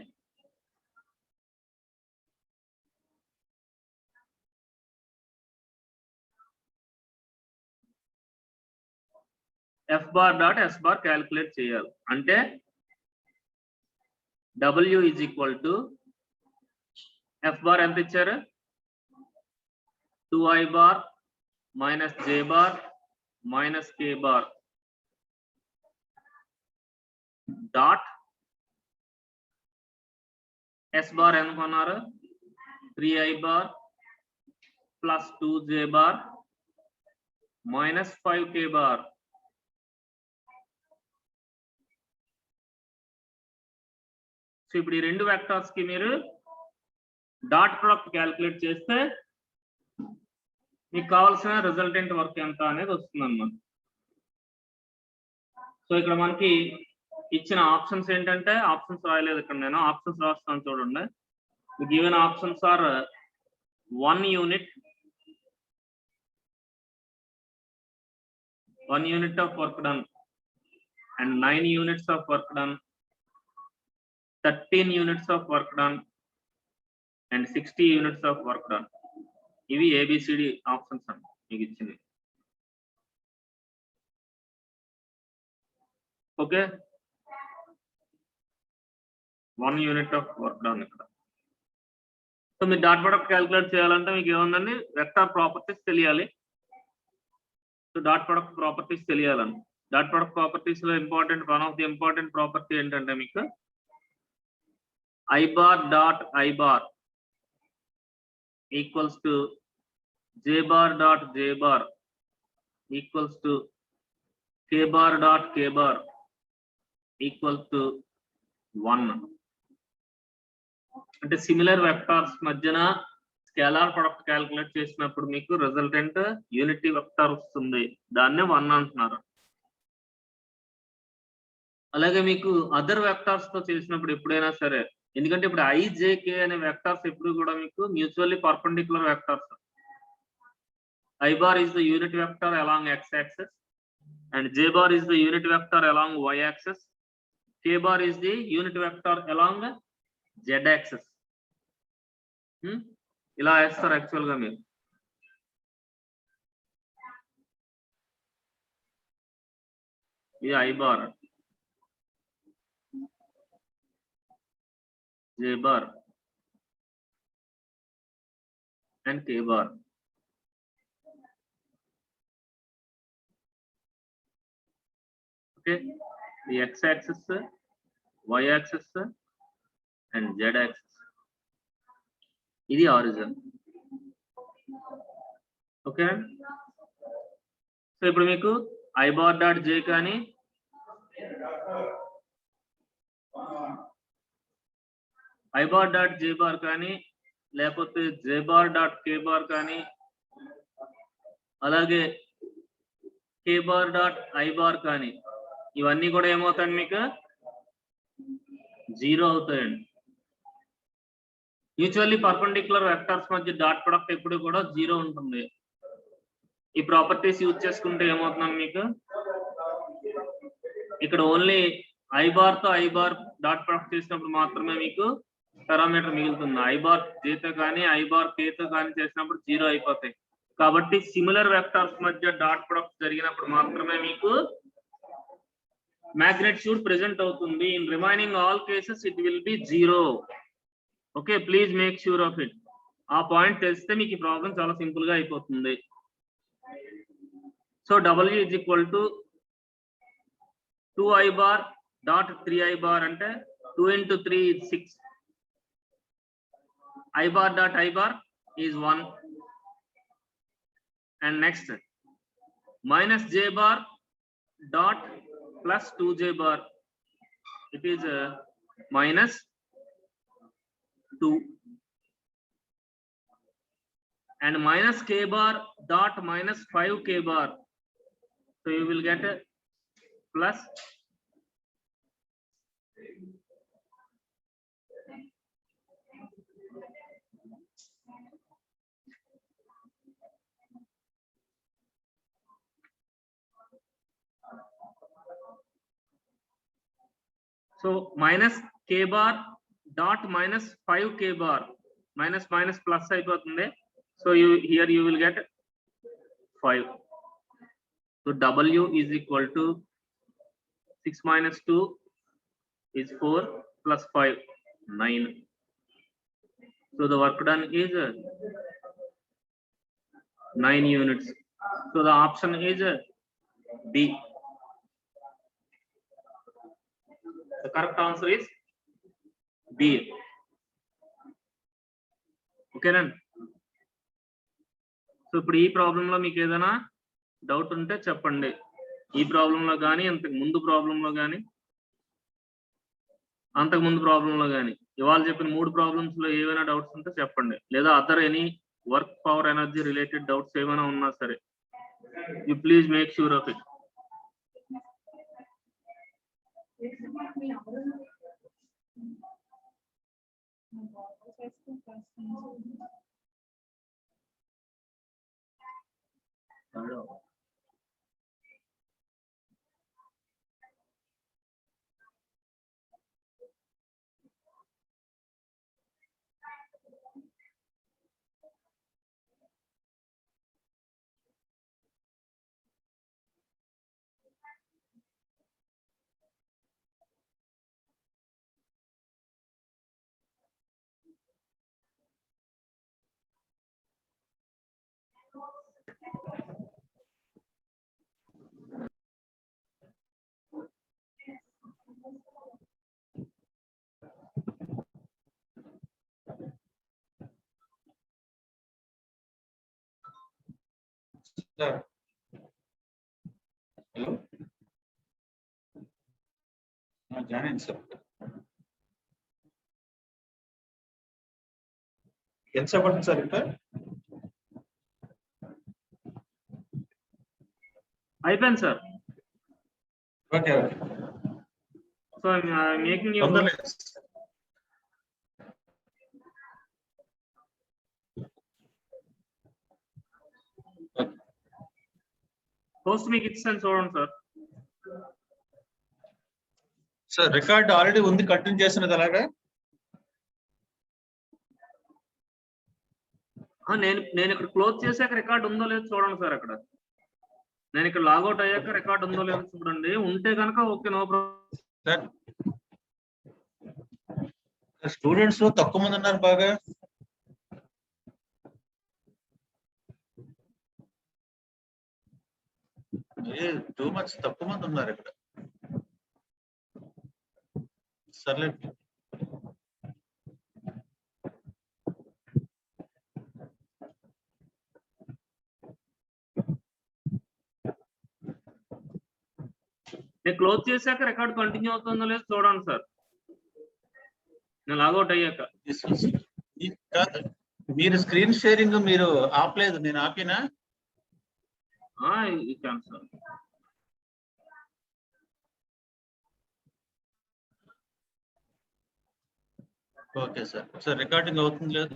F bar dot S bar calculate చేయాలి. అంటే W is equal to F bar ఎంత ఇచ్చారు, 2I bar minus J bar minus K bar dot S bar ఎంత కొన్నారు, 3I bar plus 2J bar minus 5K bar. So ఇప్పుడు ఈ రెండు vectors కి మీరు డాట్ ప్రొడక్ట్ క్యాలిక్యులేట్ చేస్తే మీకు కావాల్సిన రిజల్టెంట్ వర్క్ ఎంత అనేది వస్తుంది అన్నమాట. సో ఇక్కడ మనకి ఇచ్చిన ఆప్షన్స్ ఏంటంటే, ఆప్షన్స్ రాయలేదు ఇక్కడ, నేను ఆప్షన్స్ రాస్తాను చూడండి. Given options are 1 unit, 1 unit of work done and 9 units of work done, 13 units of work done and 60 units of work done. ఇవి ABCD ఆప్షన్స్ అండి మీకు ఇచ్చింది. Okay, 1 unit of work done ఇక్కడ. సో మీరు dot product calculate చేయాలంటే మీకు ఏముందండి, vector properties తెలియాలి. సో డాట్ ప్రొడక్ట్ ప్రాపర్టీస్ తెలియాలండి. డాట్ ప్రొడక్ట్ ప్రాపర్టీస్ లో important, one of the important property ఏంటంటే మీకు I bar dot I bar equals to J bar dot J bar equals to K bar dot K bar equal to 1. అంటే similar vectors మధ్యన scalar product calculate చేసినప్పుడు మీకు resultant unity vector వస్తుంది, దాన్నే 1 అంటున్నారు. అలాగే మీకు అదర్ వెక్టార్స్ తో చేసినప్పుడు ఎప్పుడైనా సరే, ఎందుకంటే ఇప్పుడు IJK అనే వెక్టార్స్ ఎప్పుడు కూడా మీకు mutually perpendicular vectors. I bar is the unit vector along x axis and j bar is the unit vector along y axis. K bar is the unit vector along z axis. ఇలా వేస్తారు actual గా మీరు. ఇది I bar, J bar and K bar. Okay, the x axis, y axis and z axis. ఇది origin. Okay, so ఇప్పుడు మీకు I bar dot j కానీ I bar dot j bar కానీ లేకపోతే j bar dot k bar కానీ అలాగే k bar dot I bar కానీ ఇవన్నీ కూడా ఏమవుతాయండి మీకు 0 అవుతాయండి. మ్యూచువల్లీ పర్పెండిక్యులర్ వెక్టార్స్ మధ్య డాట్ ప్రొడక్ట్ ఎప్పుడు కూడా 0 ఉంటుంది. ఈ ప్రాపర్టీస్ యూజ్ చేసుకుంటే ఏమవుతుందండి మీకు ఇక్కడ ఓన్లీ I bar తో I bar డాట్ ప్రొడక్ట్ చేసినప్పుడు మాత్రమే మీకు పారామీటర్ మిగులుతుంది. I bar j తో కానీ I bar k తో కానీ చేసినప్పుడు 0 అయిపోతాయి. కాబట్టి సిమిలర్ వెక్టార్స్ మధ్య డాట్ ప్రొడక్ట్ జరిగినప్పుడు మాత్రమే మీకు magnitude present అవుతుంది. In remaining all cases it will be 0. Okay, please make sure of it. ఆ పాయింట్ తెలిస్తే మీకు ఈ ప్రాబ్లం చాలా సింపుల్ గా అయిపోతుంది. So W is equal to 2I bar dot 3I bar అంటే 2 into 3 is 6. I bar dot I bar is 1. And next minus J bar dot plus 2J bar, it is minus 2. And minus K bar dot minus 5K bar, so you will get a plus so minus K bar dot minus 5K bar, minus minus plus అయిపోతుంది. So here you will get 5. So W is equal to 6 minus 2 is 4 plus 5 9. So the work done is 9 units. So the option is B. The correct answer is B. Okay then. So ఇప్పుడు ఈ ప్రాబ్లంలో మీకు ఏదైనా doubt ఉంటే చెప్పండి. ఈ ప్రాబ్లంలో కానీ అంతకు ముందు ప్రాబ్లంలో కానీ ఇవాళ చెప్పిన 3 ప్రాబ్లమ్స్ లో ఏమైనా డౌట్స్ ఉంటే చెప్పండి. లేదా other any work power energy related doubts ఏమైనా ఉన్నా సరే you please make sure of it. Hello. Join అయింది సార్. ఎంతసేపు పడుతుంది సార్ ఇంకా? అయిపోయింది sir. Okay okay. So making తొందరలే. పోస్ట్ మీకు ఇచ్చాను చూడండి సార్. సార్ రికార్డ్ ఆల్రెడీ ఉంది, కంటిన్యూ చేస్తున్నది అలాగా? నేను ఇక్కడ క్లోజ్ చేసాక రికార్డ్ ఉందో లేదో చూడండి సార్. అక్కడ నేను ఇక్కడ లాగౌట్ అయ్యాక రికార్డ్ ఉందో లేదో చూడండి. ఉంటే కనుక okay, no problem. Sir students తక్కువ మంది ఉన్నారు బాగా. టూ మచ్ తక్కువ మంది ఉన్నారు ఇక్కడ. సర్లే. నేను క్లోజ్ చేశాక రికార్డ్ కంటిన్యూ అవుతుందో లేదో చూడండి సార్. నేను లాగౌట్ అయ్యాక. మీరు స్క్రీన్ షేరింగ్ మీరు ఆపలేదు, నేను ఆపినా? ఇచ్చాను sir. Okay sir. Sir recording అవుతుంది లేదు?